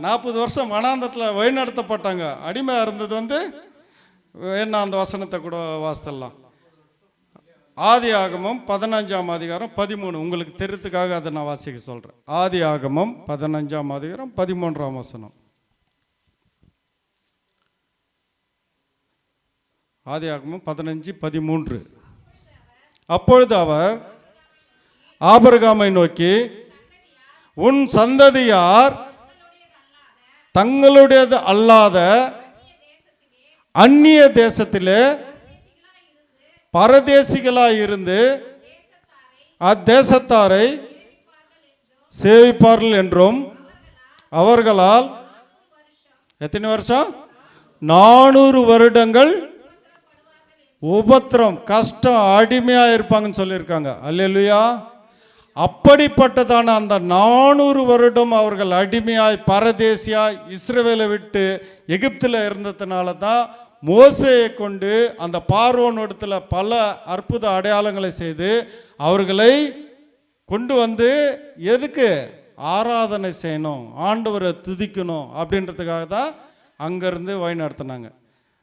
40 வருஷம் வனாந்தரத்தில் வழிநடத்தப்பட்டாங்க. அடிமையாக இருந்தது என்ன, அந்த வசனத்தை கூட வாசித்தலாம். ஆதியாகமம் 15ஆம் அதிகாரம் 13. உங்களுக்கு தெரிறதுக்காக அதை நான் வாசிக்க சொல்கிறேன். ஆதியாகமம் 15ஆம் அதிகாரம் 13ஆம் வசனம். ஆதியாகமம் 15:13. அப்பொழுது அவர் ஆபிரகாமை நோக்கி, உன் சந்ததியார் தங்களுடையது அல்லாத அந்நிய தேசத்திலே பரதேசிகளாய் இருந்து அத்தேசத்தாரை சேவிப்பார்கள் என்றும், அவர்களால் எத்தனை வருஷம்? 400 வருடங்கள் உபத்திரம், கஷ்டம், அடிமையாக இருப்பாங்கன்னு சொல்லியிருக்காங்க. அல்லேலூயா. அப்படிப்பட்டதான அந்த 400 வருடம் அவர்கள் அடிமையாய் பரதேசியாய் இஸ்ரவேலை விட்டு எகிப்தில் இருந்ததுனால தான் மோசேயை கொண்டு அந்த பார்வோன் இடத்துல பல அற்புத அடையாளங்களை செய்து அவர்களை கொண்டு வந்து எதுக்கு? ஆராதனை செய்யணும், ஆண்டவரை துதிக்கணும் அப்படின்றதுக்காக தான் அங்கேருந்து வழி நடத்தினாங்க.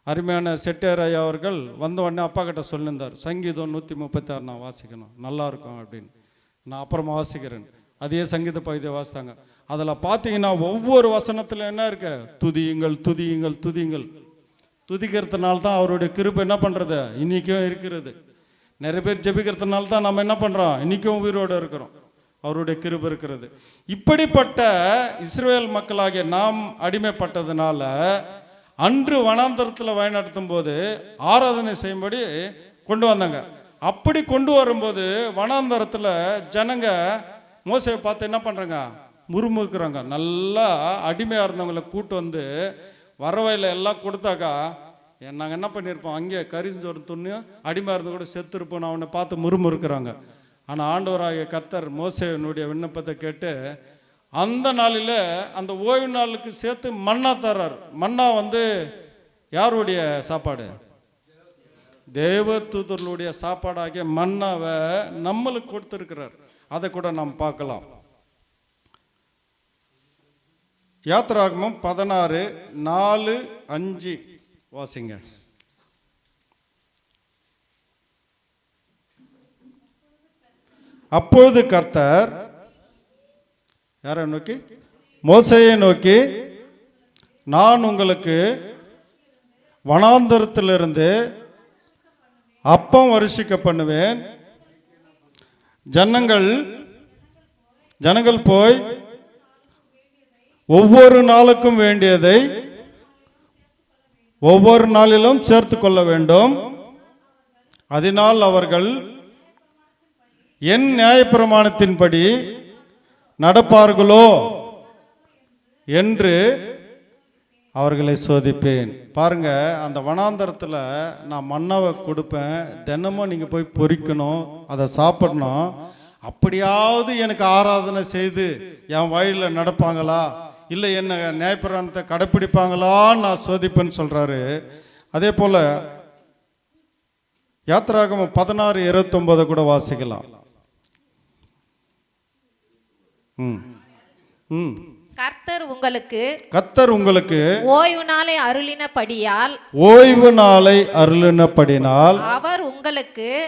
அருமையான செட்டியார் ஐயா அவர்கள் வந்த உடனே அப்பா கிட்ட சொல்லியிருந்தார், சங்கீதம் 136 நான் வாசிக்கணும், நல்லா இருக்கும் அப்படின்னு. நான் அப்புறமா வாசிக்கிறேன். அதே சங்கீத பகுதியை வாசித்தாங்க. அதில் பார்த்தீங்கன்னா ஒவ்வொரு வசனத்தில் என்ன இருக்கு? துதியுங்கள், துதியுங்கள், துதியுங்கள். துதிக்கிறதுனால தான் அவருடைய கிருபை என்ன பண்ணுறது இன்றைக்கும் இருக்கிறது. நிறைய பேர் ஜெபிக்கிறதுனால தான் நம்ம என்ன பண்ணுறோம் இன்றைக்கும் உயிரோடு இருக்கிறோம். அவருடைய கிருபை இருக்கிறது. இப்படிப்பட்ட இஸ்ரவேல் மக்களாகிய நாம் அடிமைப்பட்டதுனால அன்று வனாந்தரத்தில் வழிநடத்தும் போது ஆராதனை செய்யும்படி கொண்டு வந்தாங்க. அப்படி கொண்டு வரும்போது வனாந்தரத்தில் ஜனங்க மோசையை பார்த்து என்ன பண்ணுறாங்க, முறுமுறுக்கிறாங்க. நல்லா அடிமையாக இருந்தவங்களை கூட்டு வந்து வரவையில் எல்லாம் கொடுத்தாக்கா நாங்கள் என்ன பண்ணியிருப்போம், அங்கே கரிஞ்சோறு துண்ணியும் அடிமையாக இருந்து கூட செத்துருப்போம் அவனை பார்த்து முறுமுறுக்கிறாங்க. ஆனால் ஆண்டவராகிய கர்த்தர் மோசேயினுடைய விண்ணப்பத்தை கேட்டு அந்த நாளில் அந்த ஓய்வு நாளுக்கு சேர்த்து மன்னா தர்றார். மன்னா யாருடைய சாப்பாடு, தேவ தூதர்களுடைய சாப்பாடாகிய மன்னாவை நம்மளுக்கு கொடுத்துருக்கிறார். அதை கூட நாம் பார்க்கலாம். யாத்திராகமம் 16:4-5 வாசிங்க. அப்பொழுது கர்த்தர் யாரை நோக்கி, மோசேயை நோக்கி, நான் உங்களுக்கு வனாந்தரத்திலிருந்து அப்பம் வருஷிக்க பண்ணுவேன். ஜனங்கள் போய் ஒவ்வொரு நாளுக்கும் வேண்டியதை ஒவ்வொரு நாளிலும் சேர்த்து கொள்ள வேண்டும். அதனால் அவர்கள் என் நியாயப்பிரமாணத்தின்படி நடப்பார்களோ என்று அவர்களை சோதிப்பேன். பாருங்க, அந்த வனாந்தரத்தில் நான் மன்னாவை கொடுப்பேன். தினமும் நீங்கள் போய் பொறிக்கணும், அதை சாப்பிடணும். அப்படியாவது எனக்கு ஆராதனை செய்து என் வழியில் நடப்பாங்களா, இல்லை என்ன நியாயப்பிரமாணத்தை கடைப்பிடிப்பாங்களான்னு நான் சோதிப்பேன்னு சொல்கிறாரு. அதே போல் யாத்திராகமம் 16:29 கூட வாசிக்கலாம்.
கர்த்தர் உங்களுக்கு ஓய்வு நாளை அருளினபடியால்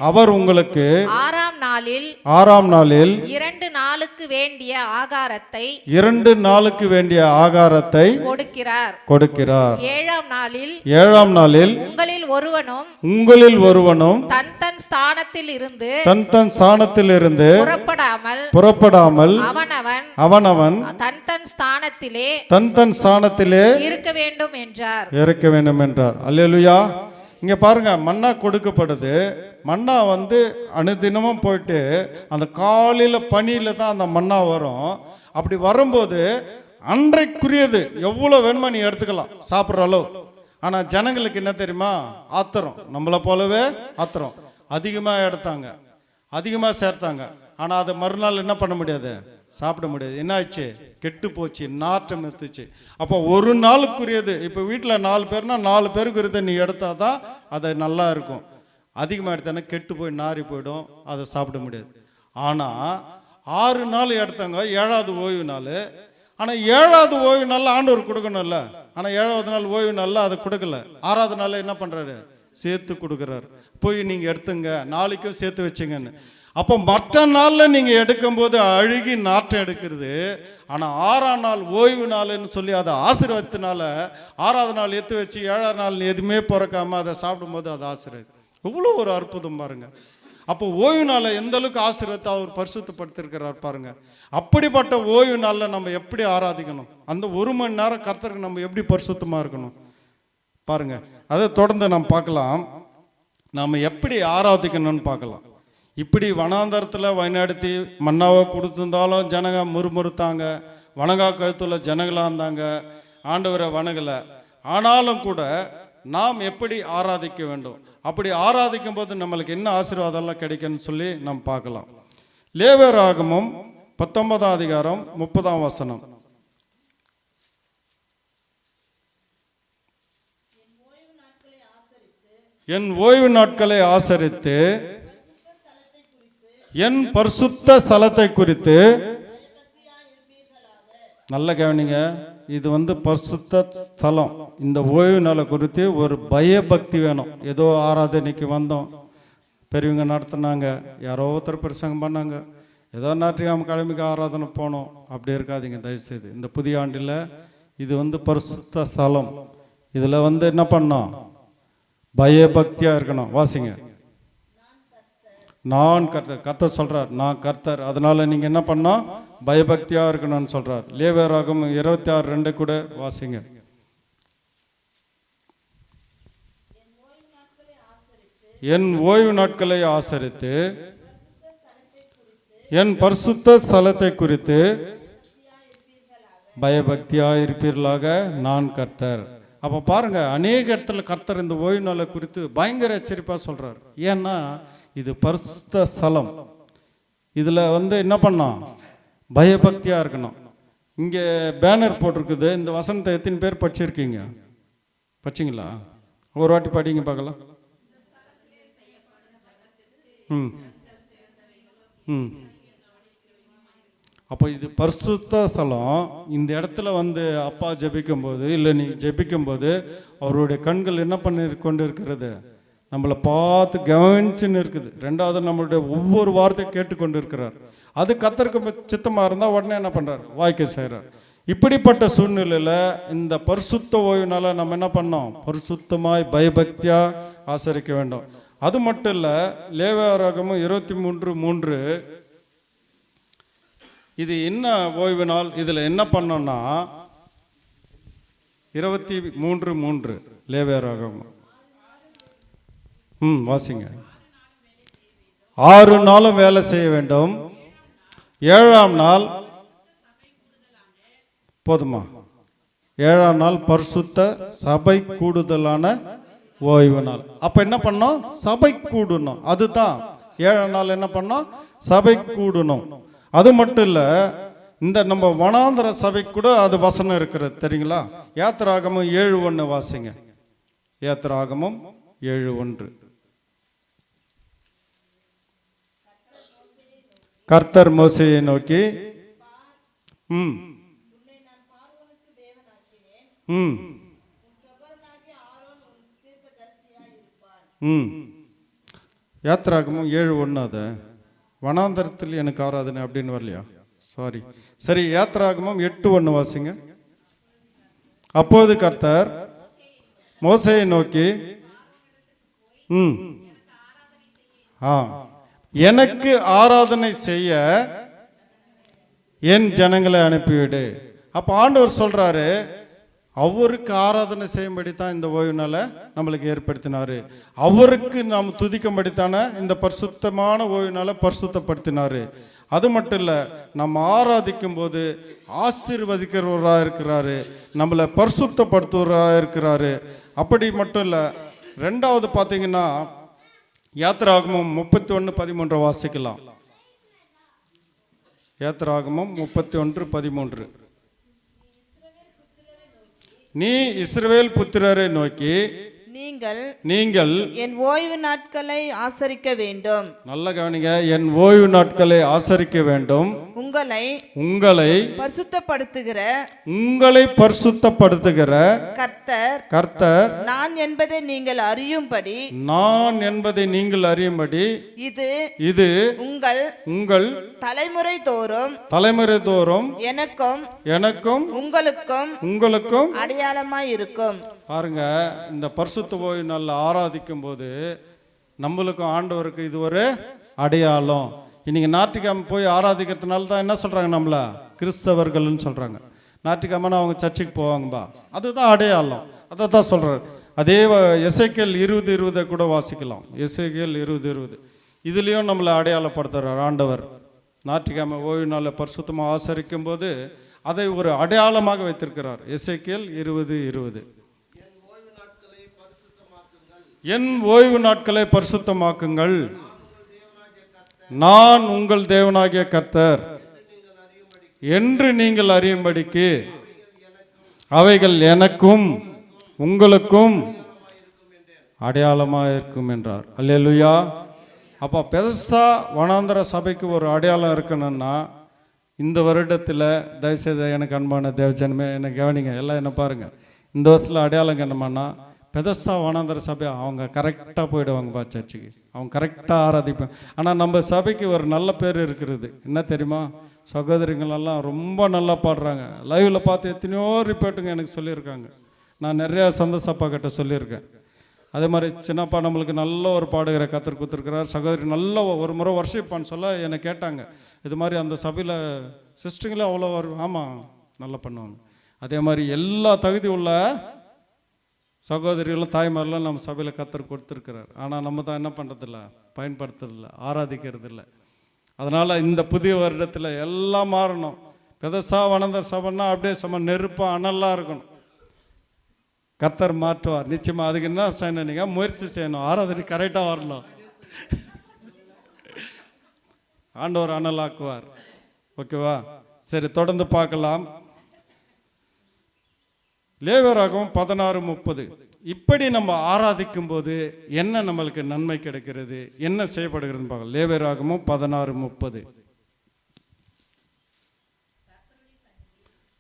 அவர் உங்களுக்கு ஆறாம் நாளில் 2 நாளுக்கு வேண்டிய ஆகாரத்தை கொடுக்கிறார். ஏழாம் நாளில் உங்களில் ஒருவனும் தன் ஸ்தானத்தில் இருந்து புறப்படாமல் அவனவன் தன் ஸ்தானத்திலே இருக்க வேண்டும் என்றார். அல்லேலூயா. இங்க பாருங்க, மன்னா கொடுக்கப்படுது. மன்னா அனுதினமும் போயிட்டு அந்த காலையில பனியில தான் அந்த மன்னா வரும். அப்படி வரும்போது அன்றைக்குரியது எவ்வளவு வேணுமோ நீ எடுத்துக்கலாம், சாப்பிட்ற அளவு. ஆனா ஜனங்களுக்கு என்ன தெரியுமா, ஆத்திரம். நம்மளை போலவே ஆத்திரம். அதிகமா எடுத்தாங்க, அதிகமா சேர்த்தாங்க. ஆனா அதை மறுநாள் என்ன பண்ண முடியாது, சாப்பிட முடியாது. என்ன ஆச்சு, கெட்டு போச்சு, நாற்றம் எடுத்துச்சு. அப்போ ஒரு நாளுக்குரியது, இப்போ வீட்டில் 4 பேர்னா 4 பேருக்குரியதை நீ எடுத்தால் தான் அது நல்லா இருக்கும். அதிகமாக எடுத்தானே கெட்டு போய் நாரி போயிடும், அதை சாப்பிட முடியாது. ஆனால் 6 நாள் எடுத்தாங்க, 7வது ஓய்வு நாள். ஆனால் 7வது ஓய்வு நாளில் ஆண்டவர் கொடுக்கணும்ல. ஆனால் 7வது நாள் ஓய்வு நாளில் அதை கொடுக்கல. 6வது நாள் என்ன பண்ணுறாரு, சேர்த்து கொடுக்குறாரு. போய் நீங்கள் எடுத்துங்க, நாளைக்கும் சேர்த்து வச்சுங்கன்னு. அப்போ மற்ற நாளில் நீங்கள் எடுக்கும்போது அழுகி நாற்றம் எடுக்கிறது. ஆனால் 6ஆம் நாள் ஓய்வு நாள்னு சொல்லி அதை ஆசீர்வாதத்தினால 6வது நாள் எடுத்து வச்சு 7ஆவது நாள் எதுவுமே பிறக்காமல் அதை சாப்பிடும்போது அது ஆசீர்வாதம். எவ்வளோ ஒரு அற்புதம் பாருங்க. அப்போ ஓய்வு நாளை எந்த அளவுக்கு ஆசீர்வாதத்தை அவர் பரிசுத்தப்படுத்திருக்கிறார் பாருங்க. அப்படிப்பட்ட ஓய்வு நாளில் நம்ம எப்படி ஆராதிக்கணும், அந்த 1 மணி நேரம் கர்த்தருக்கு நம்ம எப்படி பரிசுத்தமாக இருக்கணும் பாருங்க. அதை தொடர்ந்து நம்ம பார்க்கலாம், நாம் எப்படி ஆராதிக்கணும்னு பார்க்கலாம். இப்படி வனாந்தரத்தில் வழிநடத்தி மன்னாவை கொடுத்துருந்தாலும் ஜனங்க முறுமுறுத்தாங்க, வணங்கா கழுத்துல ஜனங்களாக இருந்தாங்க, ஆண்டவரை வணங்கலை. ஆனாலும் கூட நாம் எப்படி ஆராதிக்க வேண்டும், அப்படி ஆராதிக்கும் போது நம்மளுக்கு என்ன ஆசீர்வாதம்லாம் கிடைக்குன்னு சொல்லி நாம் பார்க்கலாம். லேவியராகமம் 19ஆம் அதிகாரம் 30ஆம் வசனம். என் ஓய்வு நாட்களை ஆசரித்து என் பரிசுத்த ஸ்தலத்தை குறித்து, நல்ல கவனிங்க, இது பரிசுத்த ஸ்தலம். இந்த ஓய்வு நாளை குறித்து ஒரு பயபக்தி வேணும். ஏதோ ஆராதனைக்கு வந்தோம், பெரியவங்க நடத்தினாங்க, யாரோ ஒருத்தர் பிரசங்கம் பண்ணாங்க, ஏதோ ஞாயிற்றுக்கிழமை கிழமைக்கு ஆராதனை போனோம், அப்படி இருக்காதீங்க தயவுசெய்து. இந்த புதிய ஆண்டில் இது பரிசுத்த ஸ்தலம்.
இதில் வந்து என்ன பண்ணோம்? பயபக்தியாக இருக்கணும். வாசிங்க. நான் கர்த்தர். கர்த்தர் சொல்கிறார் நான் கர்த்தர். அதனால் நீங்கள் என்ன பண்ணோம்? பயபக்தியாக இருக்கணும்னு சொல்கிறார். லேவியராகமம் 26:2 கூட வாசிங்க. என் ஓய்வு நாட்களை ஆசரித்து என் பரிசுத்த ஸ்தலத்தை குறித்து பயபக்தியாக இருப்பீர்களாக நான் கர்த்தர். அப்போ பாருங்க, அநேக இடத்துல கர்த்தர் இந்த ஓய்வு நாளை குறித்து பயங்கர எச்சரிப்பாக சொல்றார். ஏன்னா இது பரிசுத்த ஸ்தலம். இதில் வந்து என்ன பண்ணோம்? பயபக்தியாக இருக்கணும். இங்கே பேனர் போட்டிருக்குது. இந்த வசனத்தை எத்தனை பேர் படிச்சிருக்கீங்க? படிச்சிங்களா? ஒரு வாட்டி படிங்க பார்க்கலாம். ம் ம் அப்போ இது பரிசுத்த ஸ்தலம். இந்த இடத்துல வந்து அப்பா ஜெபிக்கும்போது, இல்லை நீ ஜெபிக்கும்போது அவருடைய கண்கள் என்ன பண்ணி கொண்டு இருக்கிறது? நம்மளை பார்த்து கவனிச்சுன்னு இருக்குது. ரெண்டாவது நம்மளுடைய ஒவ்வொரு வார்த்தையை கேட்டுக்கொண்டு இருக்கிறார். அது கர்த்தருக்கு சித்தமாக இருந்தால் உடனே என்ன பண்ணுறார்? வாய்க்க செய்கிறார். இப்படிப்பட்ட சூழ்நிலையில் இந்த பரிசுத்த ஓய்வுனால நம்ம என்ன பண்ணோம்? பரிசுத்தமாய் பயபக்தியாக ஆசரிக்க வேண்டும். அது மட்டும் இல்லை, லேவியராகமம் 23:3 இது என்ன ஓய்வு நாள்? இதில் என்ன பண்ணோம்னா 23:3 லேவியராகமம். வாசிங்க. 6 நாளும் வேலை செய்ய வேண்டும். 7ஆம் நாள் போதுமா? 7ஆம் நாள் பரிசுத்த சபை கூடுதலான ஓய்வு நாள். அப்ப என்ன பண்ணோம்? சபை கூடணும். அதுதான் 7ஆம் நாள் என்ன பண்ணோம்? சபை கூடணும். அது மட்டும் இல்ல, இந்த நம்ம வனாந்தர சபை கூட அது வசனம் இருக்கிறது தெரியுங்களா? யாத்திராகமம் 7:1 வாசிங்க. யாத்திராகமம் 7:1. கர்த்தர் மோசேயை நோக்கி யாத்திராகமம் 7:1. அது வனாந்தரத்தில் எனக்கு ஆராதனை அப்படின்னு வரலையா? சாரி. சரி, யாத்திராகமம் 8:1 வாசிங்க. அப்போது கர்த்தர் மோசேயை நோக்கி எனக்கு ஆராதனை செய்ய என் ஜனங்களை அனுப்பிவிடு. அப்போ ஆண்டவர் சொல்றாரு, அவருக்கு ஆராதனை செய்யும்படி தான் இந்த ஓய்வுனால நம்மளுக்கு ஏற்படுத்தினாரு. அவருக்கு நாம் துதிக்கும்படித்தானே இந்த பரிசுத்தமான ஓய்வுனால பரிசுத்தப்படுத்தினாரு. அது மட்டும் இல்லை, நம்ம ஆராதிக்கும் போது ஆசீர்வதிக்கிறவராக இருக்கிறாரு, நம்மளை பரிசுத்தப்படுத்துவராக இருக்கிறாரு. அப்படி மட்டும் இல்லை, ரெண்டாவது பார்த்தீங்கன்னா யாத்திராகமம் 31:13 வாசிக்கலாம். யாத்திராகமம் 31:13. நீ இஸ்ரவேல் புத்திரரை நோக்கி நீங்கள்
என் ஓய்வு நாட்களை ஆசரிக்க வேண்டும்.
நல்ல கவனிங்க. என் ஓய்வு நாட்களை ஆசரிக்க வேண்டும். உங்களை பரிசுத்தப்படுத்துகிற கர்த்தர் நான் என்பதை நீங்கள் அறியும்படி இது உங்கள் தலைமுறை தோறும் எனக்கும் உங்களுக்கும்
அடையாளமாய் இருக்கும்.
பாருங்க, இந்த பரிசுத்த ஓய்வு நாள்ல ஆராதிக்கும் போது நம்மளுக்கும் ஆண்டவருக்கு இது ஒரு அடையாளம். இன்னைக்கு ஞாயிற்றுக்கிழமை போய் ஆராதிக்கிறதுனால தான் என்ன சொல்றாங்க? நம்மள கிறிஸ்தவர்கள்னு சொல்றாங்க. ஞாயிற்றுக்கிழமை அவங்க சர்ச்சுக்கு போவாங்கப்பா, அதுதான் அடையாளம். அதை தான் சொல்றாரு. அதே எசேக்கியேல் 20:20 கூட வாசிக்கலாம். எசேக்கியேல் 20:20 இதுலயும் நம்மளை அடையாளப்படுத்துறார் ஆண்டவர். ஞாயிற்றுக்கிழமை ஓய்வு நாளை பரிசுத்தமாக ஆசரிக்கும் போது அதை ஒரு அடையாளமாக வைத்திருக்கிறார். எசேக்கியேல் 20:20 என் ஓய்வு நாட்களை பரிசுத்தமாக்குங்கள், நான் உங்கள் தேவனாகிய கர்த்தர் என்று நீங்கள் அறியும்படிக்கு அவைகள் எனக்கும் உங்களுக்கும் அடையாளமாக இருக்கும் என்றார். அல்லேலூயா. அப்போ பெருசா வனாந்தர சபைக்கு ஒரு அடையாளம் இருக்கணும்னா இந்த வருடத்தில் தயவுசெய்து எனக்கு அன்பான தேவஜனமே என்னை கவனிங்க, எல்லாம் என்ன பாருங்க. இந்த வருஷத்தில் அடையாளம் என்னமானா பெதஸ்தா வனாந்தர சபை அவங்க கரெக்டாக போயிடுவாங்கப்பா சர்ச்சுக்கு, அவங்க கரெக்டாக ஆராதிப்பேன். ஆனால் நம்ம சபைக்கு ஒரு நல்ல பேர் இருக்கிறது. என்ன தெரியுமா? சகோதரிகளெல்லாம் ரொம்ப நல்லா பாடுறாங்க. லைவில் பார்த்து எத்தனையோ ரிப்போர்ட்டுங்க எனக்கு சொல்லியிருக்காங்க. நான் நிறையா சந்தோஷப்பா கிட்ட சொல்லியிருக்கேன். அதே மாதிரி சின்னப்பா நம்மளுக்கு நல்ல ஒரு பாடுகிற கத்தர் கொடுத்துருக்கிறார். சகோதரி நல்ல ஒரு முறை வர்ஷிப்பான்னு சொல்ல என்னை கேட்டாங்க. இது மாதிரி அந்த சபையில் சிஸ்டங்களே அவ்வளோ ஆமாம் நல்லா பண்ணுவாங்க. அதே மாதிரி எல்லா தகுதி உள்ள சகோதரிகளும் தாய்மாரெலாம் நம்ம சபையில் கத்தர் கொடுத்துருக்கிறார். ஆனால் நம்ம தான் என்ன பண்ணுறதில்ல, பயன்படுத்துறதில்ல, ஆராதிக்கிறதில்ல. அதனால் இந்த புதிய வருடத்தில் எல்லாம் மாறணும். பெதசா வனந்தர் சபைன்னா அப்படியே சம நெருப்பாக அனலாக இருக்கணும். கர்த்தர் மாற்றுவார் நிச்சயமாக. அதுக்கு என்ன செய்யணும், நீங்கள் முயற்சி செய்யணும். ஆராதனை கரெக்டாக வரணும். ஆண்டவர் அனலாக்குவார். ஓகேவா? சரி, தொடர்ந்து பார்க்கலாம். லேவியராகமம் 16:30. இப்படி நம்ம ஆராதிக்கும் போது என்ன நம்மளுக்கு நன்மை கிடைக்கிறது, என்ன செய்யப்படுகிறது பார்க்கலாம். லேவியராகமம் 16:30.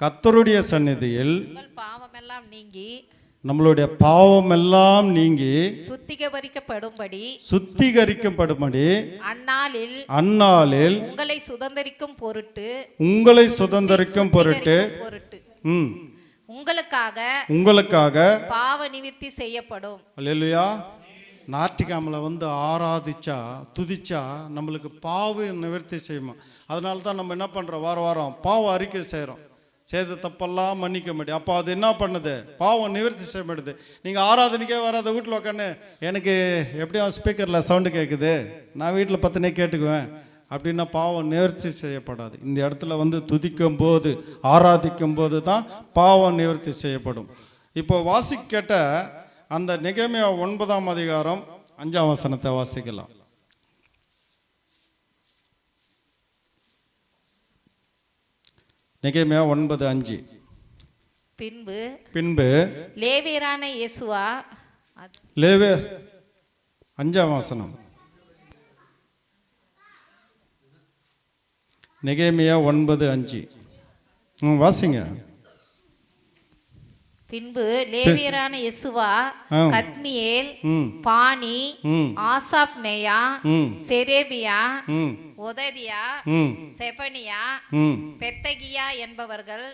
கர்த்தருடைய சந்நிதியில்
பாவமெல்லாம் நீங்கி
நம்மளுடைய பாவம் எல்லாம் நீங்கி சுத்திகரிக்கப்படும்படி அந்நாளில்
உங்களை சுதந்தரிக்கும்
பொருட்டு உங்களுக்காக
பாவ நிவர்த்தி செய்யப்படும்.
அல்லேலூயா. ஞாயிற்றுக்கிழமையில ஆராதிச்சா துதிச்சா நம்மளுக்கு பாவ நிவர்த்தி செய்யுமா. அதனால தான் நம்ம என்ன பண்றோம், வாரம் பாவ அறிக்கை செய்கிறோம். செய்த தப்பெல்லாம் மன்னிக்க முடியும். அப்போ அது என்ன பண்ணுது, பாவம் நிவர்த்தி செய்ய மாட்டுது. நீங்கள் ஆராதனைக்கே வராத வீட்டில் உட்காந்து எனக்கு எப்படியும் ஸ்பீக்கரில் சவுண்டு கேட்குது, நான் வீட்டில் பத்தினே கேட்டுக்குவேன் அப்படின்னா பாவம் நிவர்த்தி செய்யப்படாது. இந்த இடத்துல துதிக்கும் போது ஆராதிக்கும் போது தான் பாவம் நிவர்த்தி செய்யப்படும். இப்போ கேட்ட அந்த நெகேமியா 9ஆம் அதிகாரம் 5ஆம் வசனத்தை வாசிக்கலாம். நெகேமியா 9:5. பின்பு
லேவியரான யெசுவா,
லேவியர் 5ஆம் வசனம், நெகேமியா 9:5 வாசிங்க.
பின்பு லேவியரான யெசுவா, கத்மியேல், பானி, ஆசாப் நேயா, செரேபியா, ஒததியா, செபனியா, பெத்தகியா என்பவர்கள்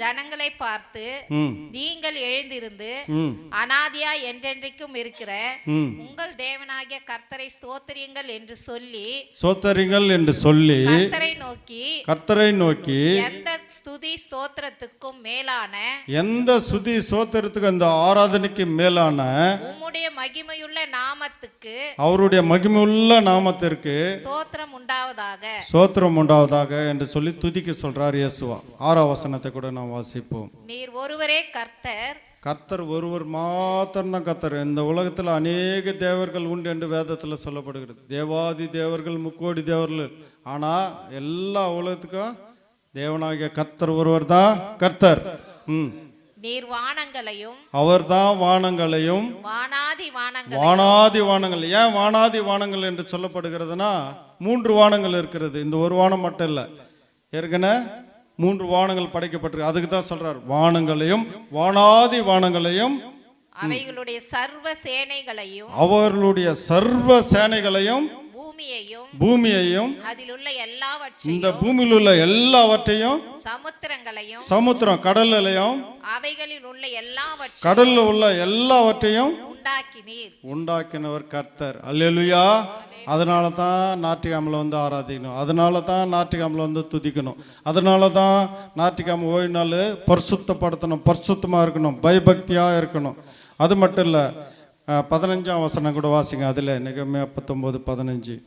ஜனங்களை பார்த்து, நீங்கள் எழுந்திருந்து அனாதியா என்றென்றைக்கும் இருக்கிற உங்கள் தேவனாகிய கர்த்தரை ஸ்தோத்திரியுங்கள் என்று சொல்லி கர்த்தரை நோக்கி எந்த ஸ்துதி ஸ்தோத்திரத்துக்கும் மேலான
அந்த ஆராதனைக்கு மேலான அவருடைய மகிமையுள்ள நாமத்திற்கு ஸ்தோத்திரம் உண்டாவதாக என்று சொல்லி துதிக்க சொல்றார் இயேசுவா. 6ஆம் வசனத்தை கூட நாம் வாசிப்போம்.
நீர் ஒருவரே
கர்த்தர் ஒருவர் மாத்திரம்தான் கர்த்தர். இந்த உலகத்தில் அநேக தேவர்கள் உண்டு என்று வேதத்தில் சொல்லப்படுகிறது. தேவாதி தேவர்கள், முக்கோடி தேவர்கள். ஆனா எல்லா உலகத்துக்கும் தேவனாகிய கர்த்தர் ஒருவர் தான் கர்த்தர்.
நீர் வானங்களையும்
அவர்தான் வானங்களையும் வானாதி வானங்கள். ஏன் வானாதி வானங்கள் என்று சொல்லப்படுகிறதுனா 3 வானங்கள் இருக்கிறது. இந்த ஒரு வானம் மட்டும் இல்லை, ஏற்கனவே 3 வானங்கள் படைக்கப்பட்டிருக்கு. அதுக்கு தான் சொல்றார் வானங்களையும் வானாதி வானங்களையும்
அவர்களுடைய
சர்வ சேனைகளையும் பூமியையும் இந்த பூமியில் உள்ள எல்லாவற்றையும் சமுத்திரம் கடலையும் கடல்ல உள்ள எல்லாவற்றையும் உண்டாக்கினவர் கர்த்தர். அல்லேலூயா. அதனால தான் ஞாயிற்றுக்கிழமையில ஆராதிக்கணும். அதனால தான் ஞாயிற்றுக்கிழமையில துதிக்கணும். அதனால தான் ஞாயிற்றுக்கிழமை ஓய்வு நாள் பரிசுத்தப்படுத்தணும், பரிசுத்தமாக இருக்கணும், பயபக்தியாக இருக்கணும். அது மட்டும் இல்லை, 15ஆம் வசனம் கூட வாசிங்க. அதில் நெகேமியா 19:15.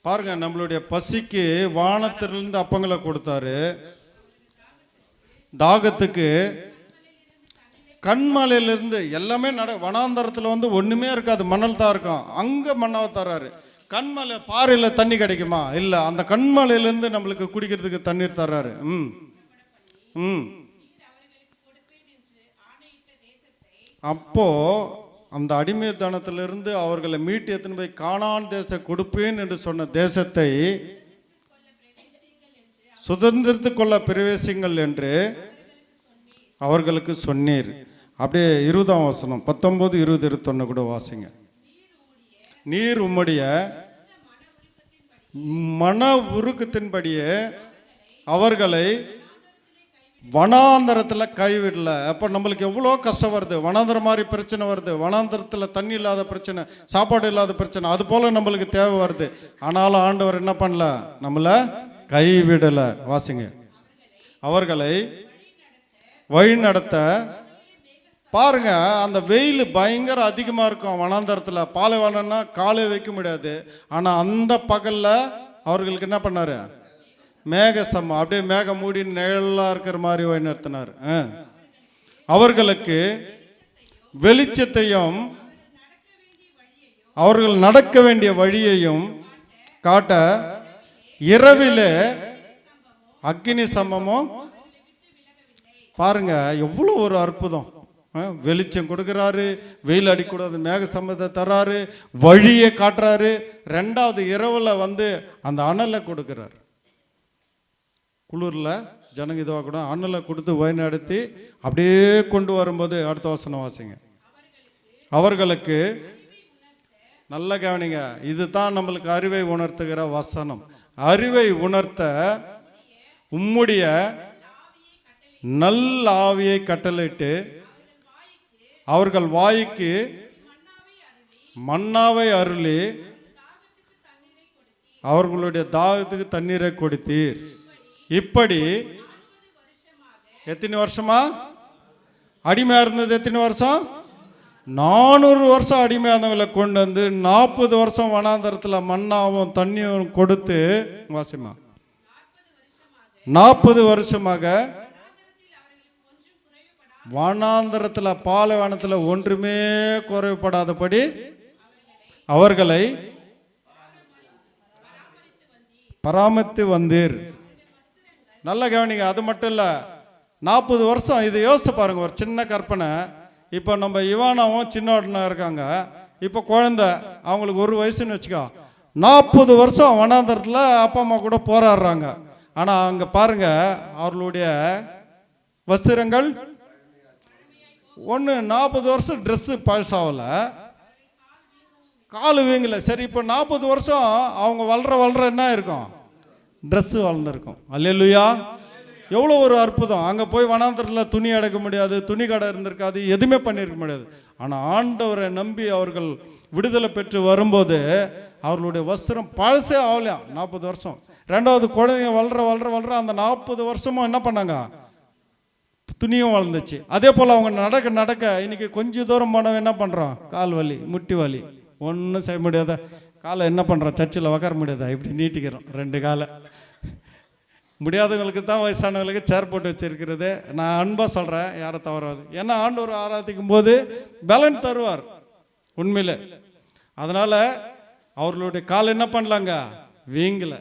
பாருங்க, நம்மளுடைய பசிக்கு வானத்திலிருந்து அப்பங்களை கொடுத்தாரு. தாகத்துக்கு கண்மலையிலிருந்து எல்லாமே வனாந்தரத்தில் ஒண்ணுமே இருக்காது, மணல் தான் இருக்கும். அங்க மண்ணாவை தர்றாரு. கண்மலை பாறையில் தண்ணி கிடைக்குமா? இல்லை, அந்த கண்மலையிலேருந்து நம்மளுக்கு குடிக்கிறதுக்கு தண்ணீர் தர்றாரு. அப்போ அந்த அடிமைத்தனத்திலிருந்து அவர்களை மீட்டு எத்தனை போய் கானான் தேசத்தை கொடுப்பேன் என்று சொன்ன தேசத்தை சுதந்திரத்து கொள்ள பிரவேசிங்கள் என்று அவர்களுக்கு சொன்னீர். அப்படியே 20ஆம் வசனம் 19, 20, 21 கூட வாசிங்க. நீர் உம்முடைய மன உருக்கத்தின்படியே
அவர்களை வனாந்தரத்தில் கைவிடல. அப்போ நம்மளுக்கு எவ்வளோ கஷ்டம் வருது, வனாந்தரம் மாதிரி பிரச்சனை வருது, வனாந்தரத்தில் தண்ணி இல்லாத பிரச்சனை, சாப்பாடு இல்லாத பிரச்சனை, அது போல் நம்மளுக்கு தேவை வருது. ஆனாலும் ஆண்டவர் என்ன பண்ணல, நம்மளை கைவிடலை. வாசிங்க. அவர்களை வழி நடத்த. பாருங்க, அந்த வெயில் பயங்கர அதிகமாக இருக்கும் வனாந்தரத்தில். பாலைவனம்னா காலை வைக்க முடியாது. ஆனால் அந்த பகலில் அவர்களுக்கு என்ன பண்ணார், மேகஸ்தம்பம், அப்படியே மேகம் மூடி நிழலாக இருக்கிற மாதிரி வழி நடத்தினார். அவர்களுக்கு வெளிச்சத்தையும் அவர்கள் நடக்க வேண்டிய வழியையும் காட்ட இரவிலே அக்கினி ஸ்தம்பமும். பாருங்க எவ்வளோ ஒரு அற்புதம். வெளிச்சம் கொடுக்குறாரு, வெயில் அடிக்கூடாது, மேக ஸ்தம்பத்தை தர்றாரு, வழியை காட்டுறாரு. ரெண்டாவது இரவில் வந்து அந்த அனலை கொடுக்குறாரு. குளிரில் ஜனங்க இதுவாக கூட அண்ணலை கொடுத்து வழி நடத்தி அப்படியே கொண்டு வரும்போது அடுத்த வசனம் வாசிங்க. அவர்களுக்கு நல்ல கவனிங்க, இதுதான் நம்மளுக்கு அறிவை உணர்த்துகிற வசனம். அறிவை உணர்த்த உம்முடைய நல்ல ஆவியை கட்டளையிட்டு அவர்கள் வாய்க்கு மன்னாவை அருளி அவர்களுடைய தாகத்துக்கு தண்ணீரை கொடுத்தீர். இப்படி எத்தனை வருஷமா அடிமையா இருந்தது? எத்தனை வருஷம்? 400 வருஷம் அடிமையா இருந்தவங்களை கொண்டு வந்து 40 வருஷம் வனாந்தரத்தில் மன்னாவும் தண்ணியும் கொடுத்து. வாசிமா. 40 வருஷமாக வனாந்தரத்தில் பாலைவனத்தில் ஒன்றுமே குறைபடாதபடி அவர்களை பராமரித்து வந்தீர். நல்ல கவனிங்க. அது மட்டும் இல்லை, 40 வருஷம். இதை யோசிச்சு பாருங்க, ஒரு சின்ன கற்பனை. இப்போ நம்ம இவானாவும் சின்ன இருக்காங்க, இப்போ குழந்தை, அவங்களுக்கு 1 வயசுன்னு வச்சுக்கோ. 40 வருஷம் வனாந்தரத்தில் அப்பா அம்மா கூட போராடுறாங்க. ஆனால் அங்கே பாருங்க, அவர்களுடைய வஸ்திரங்கள் ஒன்று 40 வருஷம் ட்ரெஸ்ஸு பழசாகலை, கால் வீங்கலை. சரி, இப்போ 40 வருஷம் அவங்க வளர என்ன இருக்கும், ட்ரெஸ்ஸு வளர்ந்துருக்கும். அல்லேலூயா. எவ்வளோ ஒரு அற்புதம். அங்கே போய் வனாந்தரத்தில் துணி அடைக்க முடியாது, துணி கடை இருந்திருக்காது, எதுவுமே பண்ணியிருக்க முடியாது. ஆனால் ஆண்டவரை நம்பி அவர்கள் விடுதலை பெற்று வரும்போது அவர்களுடைய வஸ்திரம் பழசே ஆகலையாம் 40 வருஷம். ரெண்டாவது குழந்தைங்க வளர அந்த 40 வருஷமும் என்ன பண்ணாங்க, துணியும் வளர்ந்துச்சு. அதே போல் அவங்க நடக்க இன்னைக்கு கொஞ்சம் தூரம் போனவங்க என்ன பண்ணுறோம், கால் வலி, முட்டி வலி, ஒன்றும் செய்ய முடியாத காலை என்ன பண்ணுறோம், சர்ச்சில் உட்கார முடியாதா, இப்படி நீட்டிக்கிறோம் 2 காலை. முடியாதவங்களுக்கு தான் வயசானவங்களுக்கு சேர் போட்டு வச்சிருக்கிறது. நான் அன்பாக சொல்கிறேன், யாரை தவறாது. ஏன்னா ஆண்டவர் ஆராதிக்கும் போது பலன் தருவார் உண்மையில். அதனால் அவர்களுடைய கால் என்ன பண்ணலாங்க, வீங்கலை.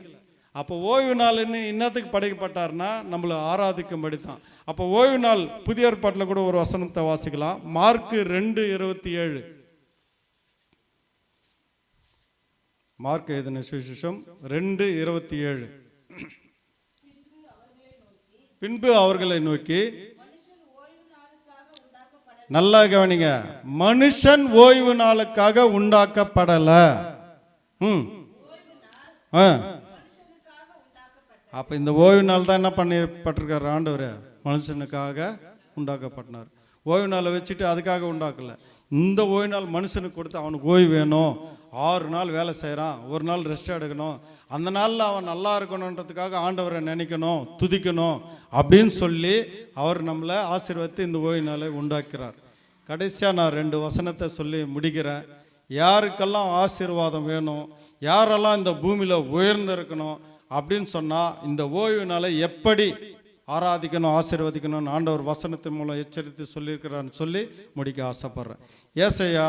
அப்போ ஓய்வு நாள்னு இன்னத்துக்கு படைக்கப்பட்டார்னா நம்மளை ஆராதிக்கும்படி தான். அப்போ ஓய்வு நாள் புதிய ஏற்பாட்டில் கூட ஒரு வசனத்தை வாசிக்கலாம். மார்க்கு 2:27. மார்க் எழுதின சுவிசேஷம் 2:27. பின்பு அவர்களை நோக்கி, நல்லா கவனிங்க, மனுஷன் ஓய்வு நாளுக்காக உண்டாக்கப்படல. அப்ப இந்த ஓய்வு நாள் தான் என்ன பண்ணப்பட்டிருக்காரு ஆண்டவர், மனுஷனுக்காக உண்டாக்கப்பட்டார். ஓய்வு நாளை வச்சுட்டு அதுக்காக உண்டாக்கல. இந்த ஓய்வு நாள் மனுஷனுக்கு கொடுத்து அவனுக்கு ஓய்வு வேணும். 6 நாள் வேலை செய்கிறான், 1 நாள் ரெஸ்ட் எடுக்கணும். அந்த நாளில் அவன் நல்லா இருக்கணுன்றதுக்காக ஆண்டவரை நினைக்கணும், துதிக்கணும் அப்படின்னு சொல்லி அவர் நம்மளை ஆசீர்வதித்து இந்த ஓய்வு நாளை உண்டாக்கிறார். கடைசியாக நான் 2 வசனத்தை சொல்லி முடிக்கிறேன். யாருக்கெல்லாம் ஆசீர்வாதம் வேணும், யாரெல்லாம் இந்த பூமியில் உயர்ந்திருக்கணும் அப்படின்னு சொன்னால் இந்த ஓய்வு நாளை எப்படி ஆராதிக்கணும், ஆசீர்வதிக்கணும்னு ஆண்டவர் வசனத்தின் மூலம் எச்சரித்து சொல்லியிருக்கிறான்னு சொல்லி முடிக்க ஆசைப்படுறேன். ஏசாயா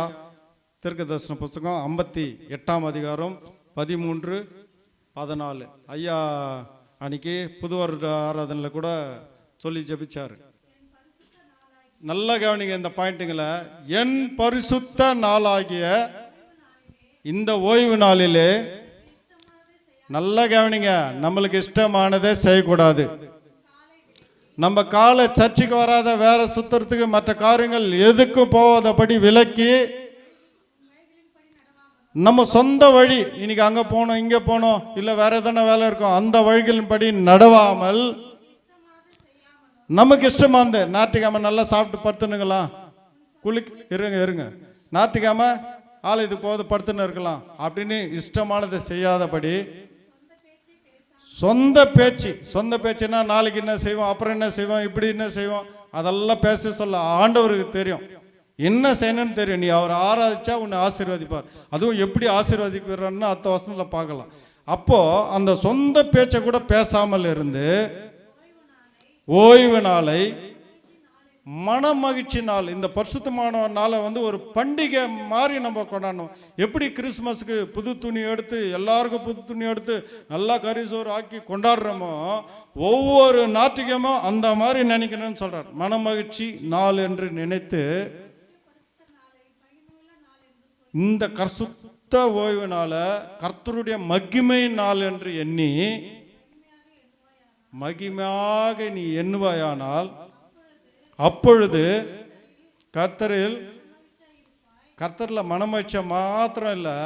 தீர்க்கதரிசன புத்தகம் 58ஆம் அதிகாரம் 13-14. ஐயா அன்னைக்கு புது வருட ஆராதனையில் கூட சொல்லி ஜெபிச்சார். நல்ல கவனிங்க இந்த பாயிண்ட்டுங்களை. என் பரிசுத்த நாளாகிய இந்த ஓய்வு நாளிலே நல்ல கவனிங்க, நம்மளுக்கு இஷ்டமானதை செய்யக்கூடாது. நம்ம காலை சர்ச்சுக்கு வராத, வேற சுத்துறதுக்கு, மற்ற காரியங்கள் எதுக்கும் போகாதபடி விலக்கி நம்ம சொந்த வழி, இன்னைக்கு அங்கே போனோம் இங்கே போனோம் இல்லை வேற எதனா வேலை இருக்கும், அந்த வழிகளின் படி நடவாமல் நமக்கு இஷ்டமா இருந்து ஞாயிற்றுக்கிழமை நல்லா சாப்பிட்டு படுத்துனுங்களாம், இருங்க ஞாயிற்றுக்கிழமை ஆலயத்துக்கு போது படுத்துன்னு இருக்கலாம் அப்படின்னு இஷ்டமானதை செய்யாதபடி சொந்த பேச்சுன்னா நாளைக்கு என்ன செய்வோம், அப்புறம் என்ன செய்வோம், இப்படி என்ன செய்வோம், அதெல்லாம் பேச சொல்ல ஆண்டவருக்கு தெரியும், என்ன செய்யணும்னு தெரியும். நீ அவரை ஆராதிச்சா உன்னை ஆசீர்வதிப்பார். அதுவும் எப்படி ஆசீர்வதிக்கிறான்னு அடுத்த வசனத்தில் பார்க்கலாம். அப்போ அந்த சொந்த பேச்சை கூட பேசாமல் இருந்து ஓய்வு நாளை மன மகிழ்ச்சி நாள், இந்த பரிசுத்தமான நாளை ஒரு பண்டிகை மாதிரி நம்ம கொண்டாடணும். எப்படி கிறிஸ்மஸுக்கு புது துணி எடுத்து எல்லாருக்கும் புது துணி எடுத்து நல்லா கரிசோறு ஆக்கி கொண்டாடுறோமோ, ஒவ்வொரு ஞாயிற்றுக்கிழமும் அந்த மாதிரி நினைக்கணும்னு சொல்றார். மன மகிழ்ச்சி நாள் என்று நினைத்து இந்த கர்சுத்த ஓய்வு நாளை கர்த்தருடைய மகிமை நாள் என்று எண்ணி மகிமையாக நீ எண்ணுவாயானால் அப்பொழுது கர்த்தரில் மனமகிழ்ச்சியா மாத்திரம் இல்லை,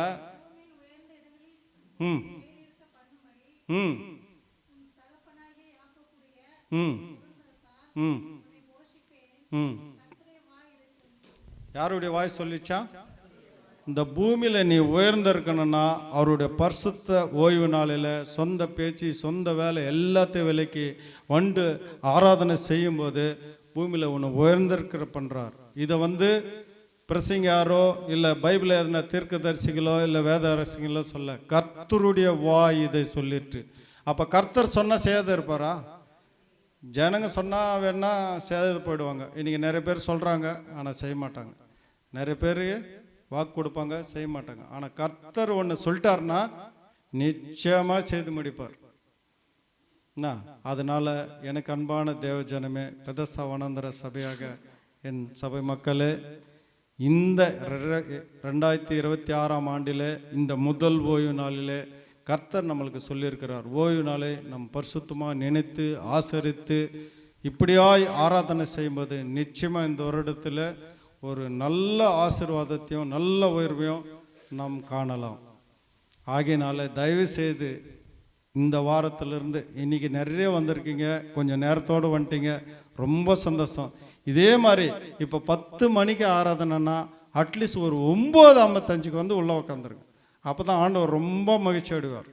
யாருடைய வாய் சொல்லிச்சா? இந்த பூமியில் நீ உயர்ந்திருக்கணும்னா அவருடைய பரிசுத்த ஓய்வு நாளில் சொந்த பேச்சு சொந்த வேலை எல்லாத்தையும் விலைக்கு வண்டு ஆராதனை செய்யும்போது பூமியில் ஒன்று உயர்ந்திருக்கிற பண்ணுறார். இதை பிரசங்காரோ இல்லை பைபிள் எதனா தீர்க்கதரிசிகளோ இல்லை வேத அரசிகளோ சொல்ல, கர்த்தருடைய வாய் இதை சொல்லிட்டு. அப்போ கர்த்தர் சொன்னால் செய்யாத இருப்பாரா? ஜனங்க சொன்னால் வேணா செய்யாது போயிடுவாங்க. இன்றைக்கி நிறைய பேர் சொல்கிறாங்க ஆனால் செய்ய மாட்டாங்க, நிறைய பேர் வாக்கு கொடுப்பாங்க செய்ய மாட்டாங்க. ஆனால் கர்த்தர் ஒன்று சொல்லிட்டார்னா நிச்சயமாக செய்து முடிப்பார். அதனால் எனக்கு அன்பான தேவ ஜனமே, பெதஸ்தா வனாந்தர சபையாக என் சபை மக்களே, இந்த 2026ஆம் ஆண்டிலே இந்த முதல் ஓய்வு நாளிலே கர்த்தர் நம்மளுக்கு சொல்லியிருக்கிறார். ஓய்வு நாளை நம் பரிசுத்தமாக நினைத்து ஆசரித்து இப்படியாய் ஆராதனை செய்யும்போது நிச்சயமாக இந்த வருடத்தில் ஒரு நல்ல ஆசீர்வாதத்தையும் நல்ல உயர்வையும் நாம் காணலாம். ஆகையினால தயவு செய்து இந்த வாரத்திலிருந்து இன்னைக்கு நிறைய வந்திருக்கீங்க, கொஞ்சம் நேரத்தோடு வந்துட்டீங்க, ரொம்ப சந்தோஷம். இதே மாதிரி இப்போ 10 மணிக்கு ஆராதனைன்னா அட்லீஸ்ட் ஒரு 9:55 உள்ளே உட்காந்துருங்க. அப்போ தான் ஆண்டவர் ரொம்ப மகிழ்ச்சி அடைவார்.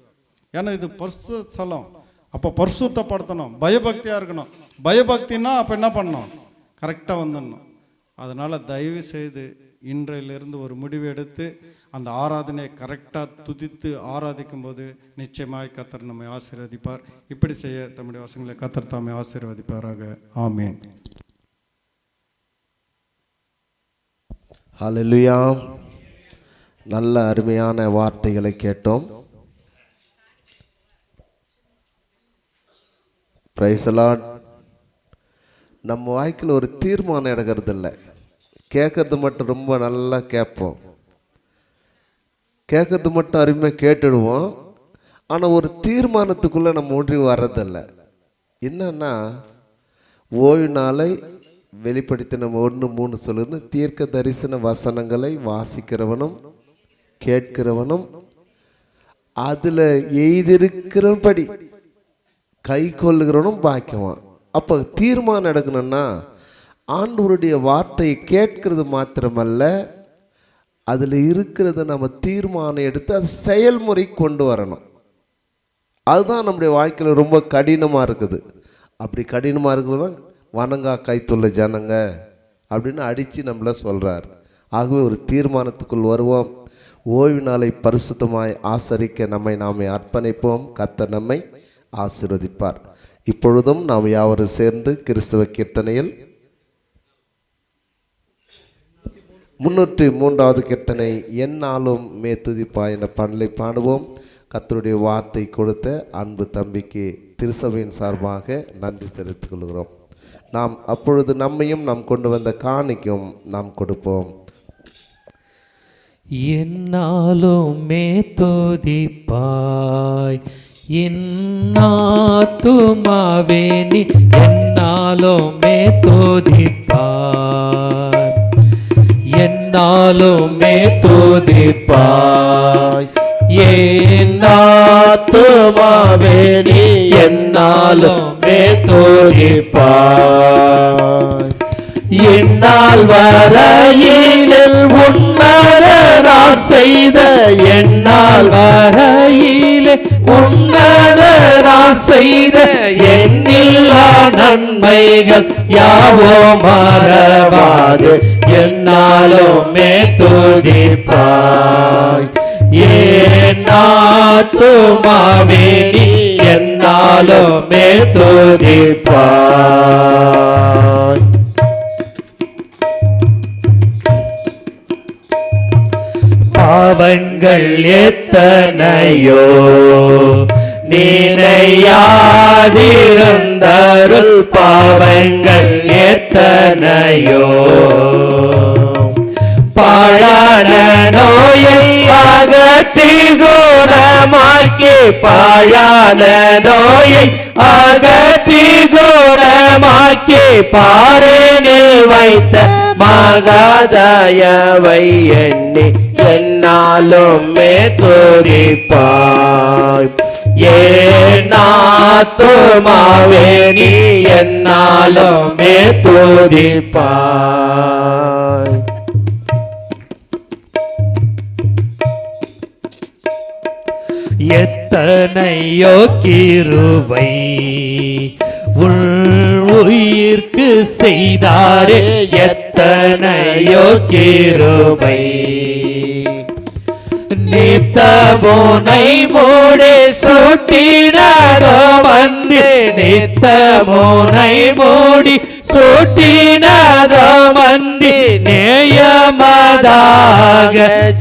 ஏன்னா இது பரிசுத்த ஸ்தலம். அப்போ பரிசுத்தப்படுத்தணும், பயபக்தியாக இருக்கணும். பயபக்தின்னா அப்போ என்ன பண்ணணும்? கரெக்டாக வந்துடணும். அதனால் தயவு செய்து இன்றையிலிருந்து ஒரு முடிவு எடுத்து அந்த ஆராதனையை கரெக்டாக துதித்து ஆராதிக்கும் போது நிச்சயமாக கர்த்தர் நம்மை ஆசீர்வதிப்பார். இப்படி செய்ய தம்முடைய வசங்களை கர்த்தர் தாமே ஆசீர்வதிப்பாராக. ஆமென்.
ஹல்லேலூயா. நல்ல அருமையான வார்த்தைகளை கேட்டோம். Praise the Lord. நம்ம வாழ்க்கையில் ஒரு தீர்மானம் எடுக்கிறது இல்லை, கேட்கறது மட்டும் ரொம்ப நல்லா கேட்போம், கேட்கறது மட்டும் அருமையாக கேட்டுடுவோம். ஆனால் ஒரு தீர்மானத்துக்குள்ளே நம்ம ஒன்றி வர்றதில்லை. என்னன்னா ஓய்வு நாளை வெளிப்படுத்தி நம்ம 1:3 சொல்லுது, தீர்க்க தரிசன வசனங்களை வாசிக்கிறவனும் கேட்கிறவனும் அதில் எய்திருக்கிறபடி கை கொள்ளுகிறவனும் பாக்கியவான். அப்போ தீர்மானம் எடுக்கணும்னா ஆண்டவருடைய வார்த்தையை கேட்கறது மாத்திரமல்ல, அதில் இருக்கிறத நம்ம தீர்மானம் எடுத்து அது செயல்முறை கொண்டு வரணும். அதுதான் நம்முடைய வாழ்க்கையில் ரொம்ப கடினமாக இருக்குது. அப்படி கடினமாக இருக்கிறது தான் வணங்கா கைத்துள்ள ஜனங்க அப்படின்னு அடித்து நம்மளை சொல்கிறார். ஆகவே ஒரு தீர்மானத்துக்குள் வருவோம். ஓய்வு நாளை பரிசுத்தமாய் ஆசரிக்க நம்மை நாமே அர்ப்பணிப்போம். கர்த்தர் நம்மை ஆசீர்வதிப்பார். இப்பொழுதும் நாம் யாவரும் சேர்ந்து கிறிஸ்துவ கீர்த்தனையில் 303வது கீர்த்தனை எந்நாளும் மேத்துதிப்பா என்ற பாடலை பாடுவோம். கர்த்தருடைய வார்த்தை கொடுத்த அன்பு தம்பிக்கு திருசபையின் சார்பாக நன்றி தெரிவித்துக் கொள்கிறோம். நாம் அப்பொழுது நம்மையும் நாம் கொண்டு வந்த காணிக்கும் நாம் கொடுப்போம்.
என்னாலும் மேத்துதிப்பாய் இன்னாத்துமாவே நீ என்னாலும் மேத்துதிப்பாய் என் என்னாலுமே துதிப்பாய். என் ஆத்துமாவே நீ என்னாலுமே துதிப்பாய். இந்நாள் வரையினில் உன்னதனா செய்த என்னால் வரையிலே உன்னதனா செய்த எண்ணில்லா நன்மைகள் யாவோ மறவாது என்னாலுமே துதிப்பாய். என் ஆத்துமாவே நீ என்னாலுமே துதிப்பாய். பாவங்கள் எத்தனையோ நினையாதிருந்தருள் பாவங்கள் எத்தனையோ பாழான நோயை அகற்றி குணமாக்கி பாழான நோயை அகற்றி குணமாக்கி பாரேனில் வைத்த மகாதயவை எண்ணி என்னாலுமே துதிப்பாய். என் ஆத்துமாவே நீ என்னாலுமே துதிப்பாய். எத்தனையோ கிருபை உயிர்க்கு செய்தாரே எத்தனையோ கிருபை. நித்தமுனை மூடி சுட்டினதோ வந்து நித்தமுனை மூடி சுட்டினதோ மந்தி நேயமதாக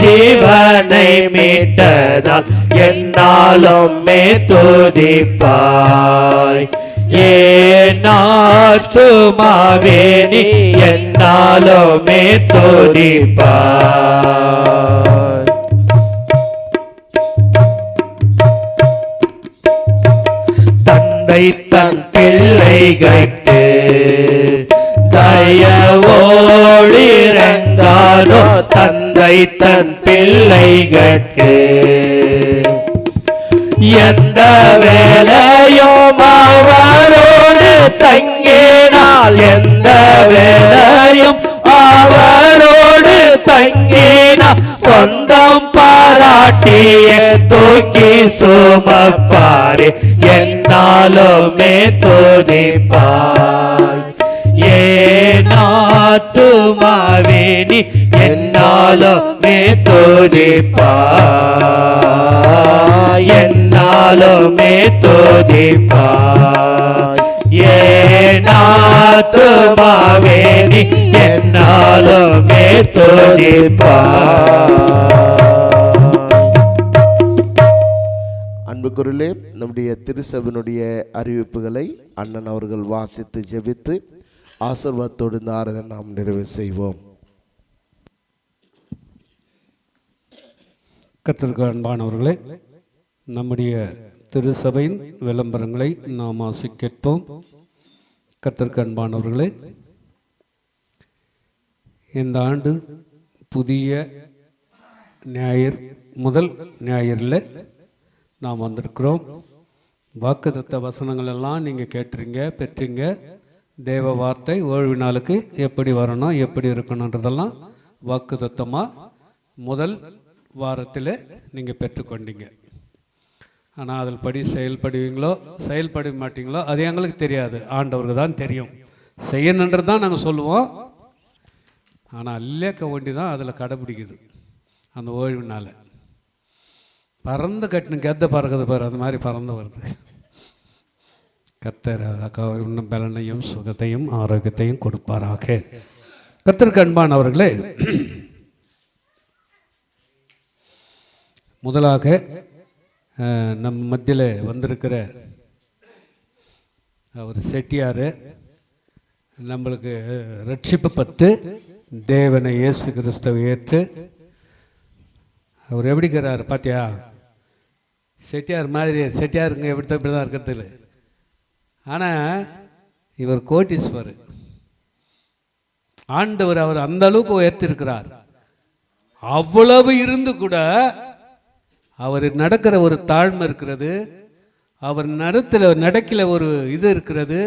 ஜீவனை மீட்டதால் என்னாலும் துதிப்பாய். என் ஆத்துமாவே நீ என்னாலும் துதிப்பாய். தந்தை தன் பிள்ளைகட்டு தயவோடிறங்காதோ தந்தை தன் பிள்ளைகட்டு எந்த வேலையும் அவரோடு தங்கினால் எந்த வேலையும் அவரோடு தங்கினால் சொந்தம் பாராட்டிய தூக்கி சுமப்பாரே என்னாலுமே துதிப்பாய். என் ஆத்துமாவே நீ என்னாலுமே துதிப்பாய். என்னாலுமே துதிப்பாய். என் ஆத்துமாவே நீ என்னாலுமே துதிப்பாய்.
அன்புக்குரியவர்களே, நம்முடைய திருச்சபையினுடைய அறிவிப்புகளை அண்ணன் அவர்கள் வாசித்து ஜெபித்து ஆசீர்வாதத்தோடு இந்த ஆராதனை நாம் நிறைவு செய்வோம்.
கர்த்தருக்கு அன்பானவர்களே, நம்முடைய திருச்சபையின் விளம்பரங்களை நாம் கேட்போம். கர்த்தருக்கு அன்பானவர்களே, இந்த ஆண்டு புதிய ஞாயிறு முதல் ஞாயிறில் நாம் வந்திருக்கிறோம். வாக்குத்தத்த வசனங்கள் எல்லாம் நீங்கள் கேட்டுறீங்க, பெற்றீங்க. தேவ வார்த்தை ஓய்வு நாளுக்கு எப்படி வரணும், எப்படி இருக்கணுன்றதெல்லாம் வாக்குத்தத்தமாக முதல் வாரத்தில் நீங்கள் பெற்றுக்கொண்டீங்க. ஆனால் அதில் படி செயல்படுவீங்களோ செயல்பட மாட்டீங்களோ அது எங்களுக்கு தெரியாது, ஆண்டவருக்கு தான் தெரியும். செய்யணுன்றது தான் நாங்கள் சொல்லுவோம். ஆனால் இல்லேக்க ஒண்டி தான் அதில் கடைப்பிடிக்குது. அந்த ஓய்வுனால பறந்து கட்டின கெத்த பறக்குது பாரு, அந்த மாதிரி பறந்து வருது. கர்த்தர் இன்னும் பலனையும் சுகத்தையும் ஆரோக்கியத்தையும் கொடுப்பாராக. கர்த்தருக்கு அன்பானவர்களே, முதலாக நம் மத்தியில் வந்திருக்கிற அவர் செட்டியார் நம்மளுக்கு ரட்சிப்பட்டு தேவனை இயேசு கிறிஸ்துவை ஏற்று அவர் எப்படிக்கிறார் பார்த்தியா? செட்டியார் மாதிரி செட்டியாருங்க இப்படி தான் இருக்கிறது. ஆனால் இவர் கோட்டீஸ்வர். ஆண்டவர் அவர் அந்த அளவுக்கு உயர்த்திருக்கிறார்.
அவ்வளவு இருந்து கூட அவர் நடக்கிற ஒரு தாழ்மை இருக்கிறது, அவர் நடக்கிற ஒரு இது இருக்கிறது,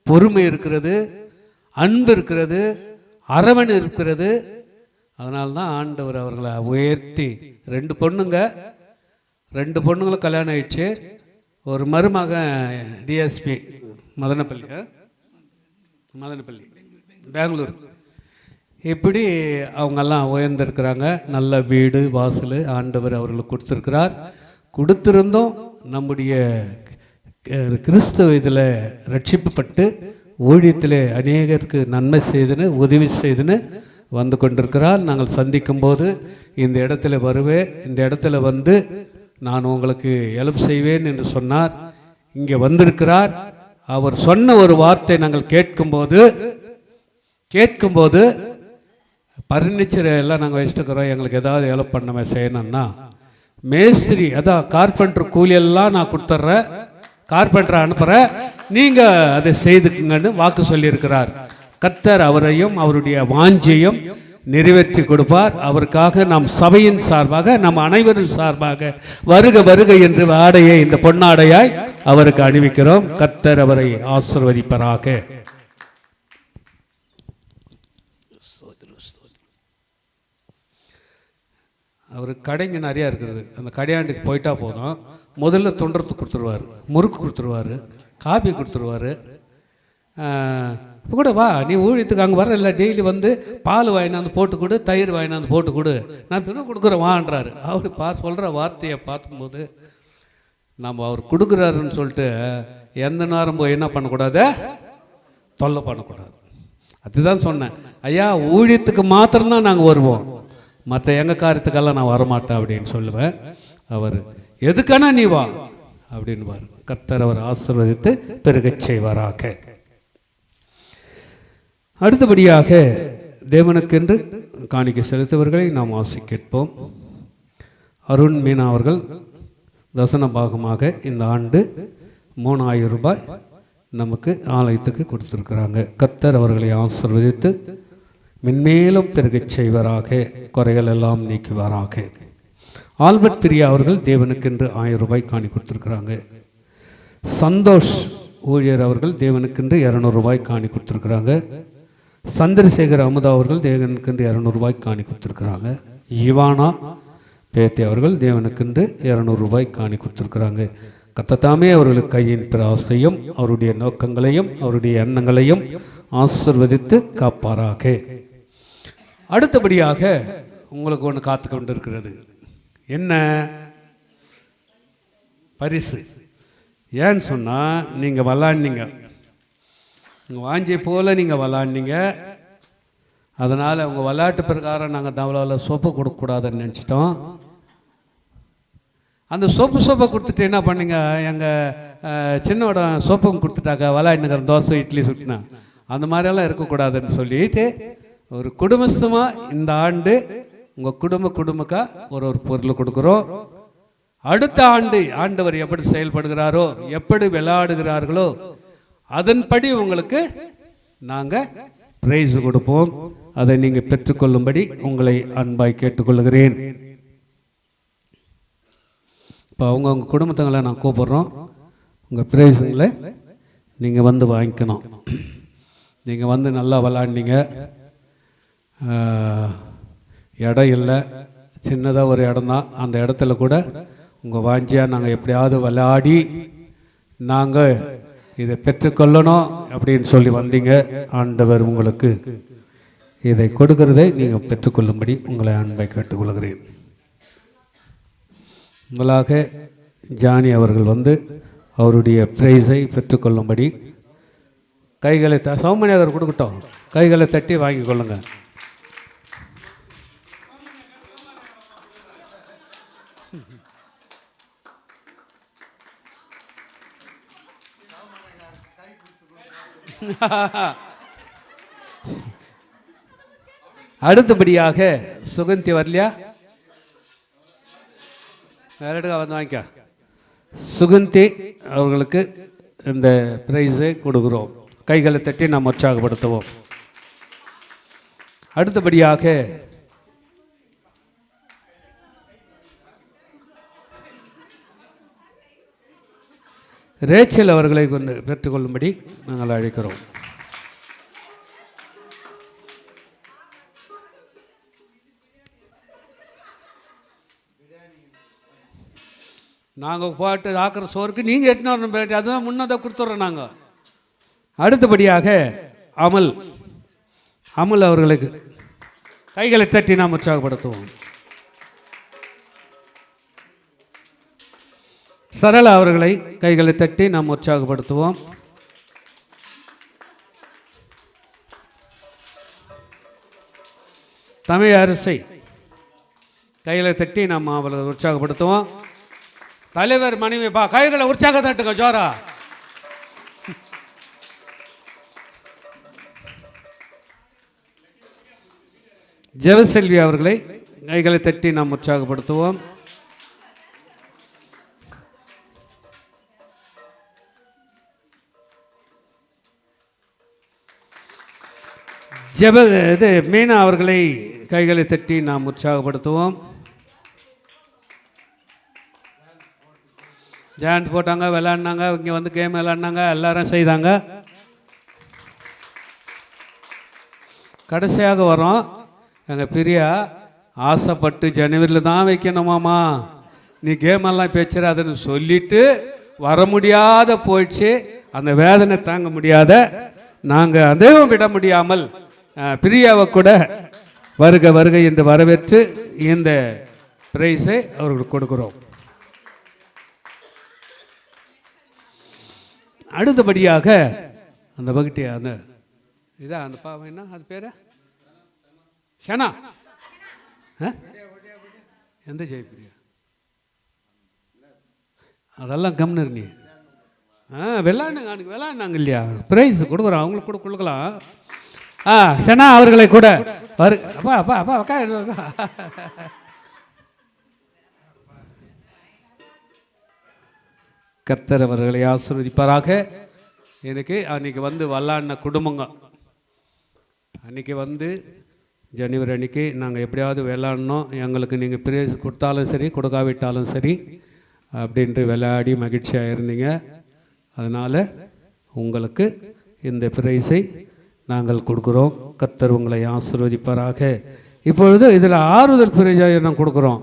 பொறுமை இருக்கிறது, அன்பு இருக்கிறது, அரவணை இருக்கிறது. அதனால தான் ஆண்டவர் அவர்களை உயர்த்தி 2 பொண்ணுங்களும் கல்யாணம் ஆயிடுச்சு. ஒரு மருமகன் டிஎஸ்பி மதனப்பள்ளி பெங்களூர். இப்படி அவங்கெல்லாம் உயர்ந்திருக்கிறாங்க. நல்ல வீடு வாசல் ஆண்டவர் அவர்களுக்கு கொடுத்துருக்கிறார். கொடுத்திருந்தோம் நம்முடைய கிறிஸ்துவ இதில் ரட்சிக்கப்பட்டு ஊழியத்தில் அநேகருக்கு நன்மை செய்துன்னு உதவி செய்துன்னு வந்து கொண்டிருக்கிறார். நாங்கள் சந்திக்கும் போது இந்த இடத்துல வருவேன், இந்த இடத்துல வந்து நான் உங்களுக்கு ஹெல்ப் செய்வேன் என்று சொன்னார். இங்கே வந்திருக்கிறார். அவர் சொன்ன ஒரு வார்த்தை நாங்கள் கேட்கும்போது பர்னிச்சர் எல்லாம் நாங்கள் வச்சுட்டுக்கிறோம், எங்களுக்கு ஏதாவது ஹெல்ப் பண்ண செய்யணும்னா மேஸ்திரி அதான் கார்பெண்டர் கூலியெல்லாம் நான் கொடுத்துட்றேன், கார்பெண்டரை அனுப்புகிறேன், நீங்கள் அதை செய்துக்குங்கன்னு வாக்கு சொல்லியிருக்கிறார். கர்த்தர் அவரையும் அவருடைய வாஞ்சையும் நிறைவேற்றி கொடுப்பார். அவருக்காக நாம் சபையின் சார்பாக நம் அனைவரின் சார்பாக வருக வருக என்று ஆடையை இந்த பொன்னாடையாய் அவருக்கு அணிவிக்கிறோம். கர்த்தர் அவரை ஆசீர்வதிப்பாராக. அவருக்கு கடைங்க நிறையா இருக்கிறது. அந்த கடையாண்டுக்கு போயிட்டா போதும், முதல்ல தொண்டரத்துக்கு கொடுத்துருவார், முறுக்கு கொடுத்துருவார், காபி கொடுத்துருவார். இப்போ கூட வா நீ ஊழியத்துக்கு அங்கே வர இல்லை, டெய்லி வந்து பால் வாங்கினாந்து போட்டு கொடு, தயிர் வாங்கினாந்து போட்டு கொடு, நான் பின்ன கொடுக்குறேன் வான்றாரு. அவர் சொல்கிற வார்த்தையை பார்க்கும்போது நம்ம அவர் கொடுக்குறாருன்னு சொல்லிட்டு எந்த நேரம் போய் என்ன பண்ணக்கூடாது, தொல்லை பண்ணக்கூடாது. அதுதான் சொன்னேன், ஐயா ஊழியத்துக்கு மாத்திரம்தான் நாங்கள் வருவோம், மற்ற எங்கள் காரியத்துக்கெல்லாம் நான் வரமாட்டேன் அப்படின்னு சொல்லுவேன். அவர் எதுக்கானா நீ வா அப்படின்னு கர்த்தர் அவர் ஆசீர்வதித்து பெருகச் செய்வாராக. அடுத்தபடியாக தேவனுக்கென்று காணிக்கை செலுத்துவர்களை நாம் ஆசி கேட்போம். அருண் மீனா அவர்கள் தசன பாகமாக இந்த ஆண்டு 3000 ரூபாய் நமக்கு ஆலயத்துக்கு கொடுத்துருக்குறாங்க. கர்த்தர் அவர்களை ஆசீர்வதித்து மென்மேலும் பெருகச் செய்வாராக, குறைகள் எல்லாம் நீக்குவாராக. ஆல்பர்ட் பிரியா அவர்கள் தேவனுக்கென்று 1000 ரூபாய் காணி கொடுத்துருக்குறாங்க. சந்தோஷ் ஊழியர் அவர்கள் தேவனுக்கென்று 200 ரூபாய் காணி கொடுத்துருக்குறாங்க. சந்திரசேகர் அமுதா அவர்கள் தேவனுக்கென்று 200 ரூபாய் காணி கொடுத்துருக்குறாங்க. ஈவானா பேத்தி அவர்கள் தேவனுக்கென்று 200 ரூபாய் காணி கொடுத்துருக்குறாங்க. கர்த்தத்தாமே அவர்களுக்கு கையின் பிராசையும் அவருடைய நோக்கங்களையும் அவருடைய எண்ணங்களையும் ஆசீர்வதித்து காப்பாராக. அடுத்தபடியாக உங்களுக்கு ஒன்று காத்து கொண்டு இருக்கிறது. என்ன பரிசு? ஏன்னு சொன்னால் நீங்கள் விளாண்டிங்க, உங்கள் வாஞ்சியை போல் நீங்கள் விளாண்டிங்க. அதனால் உங்கள் விளையாட்டு பிரகாரம் நாங்கள் தவளாவில் சோப்பு கொடுக்கக்கூடாதுன்னு நினச்சிட்டோம். அந்த சோப்பை கொடுத்துட்டு என்ன பண்ணிங்க, எங்கள் சின்னோட சோப்பும் கொடுத்துட்டாக்கா விளையாடினுக்கிற தோசை இட்லி சுட்டினா அந்த மாதிரியெல்லாம் இருக்கக்கூடாதுன்னு சொல்லிட்டு ஒரு குடும்பஸ்தமாக இந்த ஆண்டு உங்கள் குடும்பக்கா ஒரு பொருள் கொடுக்குறோம். அடுத்த ஆண்டு ஆண்டவர் எப்படி செயல்படுகிறாரோ, எப்படி விளையாடுகிறார்களோ அதன்படி உங்களுக்கு நாங்கள் பிரைஸ் கொடுப்போம். அதை நீங்கள் பெற்றுக்கொள்ளும்படி உங்களை அன்பாய் கேட்டுக்கொள்கிறேன். இப்போ உங்கள் குடும்பத்தங்களை நான் கூப்பிட்றோம். உங்கள் பிரைஸுங்களை நீங்கள் வந்து வாங்கிக்கணும். நீங்கள் வந்து நல்லா விளாண்டிங்க, இடம் இல்லை, சின்னதாக ஒரு இடம் தான், அந்த இடத்துல கூட உங்கள் வாஞ்சியாக நாங்கள் எப்படியாவது விளையாடி நாங்கள் இதை பெற்றுக்கொள்ளணும் அப்படின்னு சொல்லி வந்தீங்க. ஆண்டவர் உங்களுக்கு இதை கொடுக்கிறதை நீங்கள் பெற்றுக்கொள்ளும்படி உங்களை அன்பை கேட்டுக்கொள்கிறேன். முதலாக ஜானி அவர்கள் வந்து அவருடைய பிரைஸை பெற்றுக்கொள்ளும்படி கைகளை சௌமனியாகர் கொடுக்கட்டும், கைகளை தட்டி வாங்கி கொள்ளுங்க. அடுத்தபடியாக சுகந்தி வரலையா? வேறடுக்கா வந்து வாங்கிக்க. சுகந்தி அவர்களுக்கு இந்த பிரைஸை கொடுக்குறோம். கைகளை தட்டி நாம் உற்சாகப்படுத்துவோம். அடுத்தபடியாக ரேச்சல் அவர்களை கொண்டு பெற்றுக்கொள்ளும்படி நாங்கள் அழைக்கிறோம். நாங்கள் போட்டு ஆக்கிற சோறுக்கு நீங்கள் எட்டுன்னு வரணும் பேட்டி, அதுதான் முன்னதை கொடுத்துட்றோம் நாங்கள். அடுத்தபடியாக அமல் அவர்களுக்கு கைகளை தட்டி நாம் உற்சாகப்படுத்துவோம். சரளா அவர்களை கைகளை தட்டி நாம் உற்சாகப்படுத்துவோம். தமிழ் அரசை கைகளை தட்டி நாம் அவர்களை உற்சாகப்படுத்துவோம். தலைவர் மனைவி கைகளை உற்சாக தட்டுங்க ஜோரா. ஜெவசெல்வி அவர்களை கைகளை தட்டி நாம் உற்சாகப்படுத்துவோம். மீனா அவர்களை கைகளை தட்டி நாம் உற்சாகப்படுத்துவோம். ஜாயிண்ட் போட்டாங்க, விளையாடினாங்க, இங்கே வந்து கேம் விளையாடினாங்க, எல்லாரும் செய்தாங்க. கடைசியாக வரோம். எங்கள் பிரியா ஆசைப்பட்டு ஜனவரியில் தான் வைக்கணுமாம்மா, நீ கேமெல்லாம் பேச்சுறாதுன்னு சொல்லிட்டு வர முடியாத போயிடுச்சு. அந்த வேதனை தாங்க முடியாத நாங்கள் அதையும் விட முடியாமல் பிரியாவை கூட வருக வருக என்று வரவேற்று இந்த பிரைஸை அவர்களுக்கு கொடுக்குறோம். அடுத்தபடியாக அந்த பகுட்டி அந்த இதான் அந்த பாவம் என்ன அது பேர் ஷனா, எந்த ஜெயபிரியா அதெல்லாம் கம்னர் நீ விளையாடுங்க, அன்றைக்கி விளையாடினாங்க இல்லையா, ப்ரைஸ் கொடுக்குறோம், அவங்களுக்கு கூட கொடுக்கலாம். ஷனா அவர்களை கூட அப்பா அப்பா அப்பா அக்கா கர்த்தர் அவர்களை ஆசீர்வதிப்பாராக. எனக்கு அன்றைக்கி வந்து விளாடின குடும்பங்க அன்றைக்கி வந்து ஜனவரி அன்றைக்கி நாங்கள் எப்படியாவது விளாட்னோம், எங்களுக்கு நீங்கள் ப்ரைஸ் கொடுத்தாலும் சரி கொடுக்காவிட்டாலும் சரி அப்படின்ட்டு விளையாடி மகிழ்ச்சியாக இருந்தீங்க. அதனால் உங்களுக்கு இந்த ப்ரைஸை நாங்கள் கொடுக்குறோம். கர்த்தர் உங்களை ஆசீர்வதிப்பாராக. இப்பொழுது இதில் ஆறுதல் ப்ரைஸாக நான் கொடுக்குறோம்.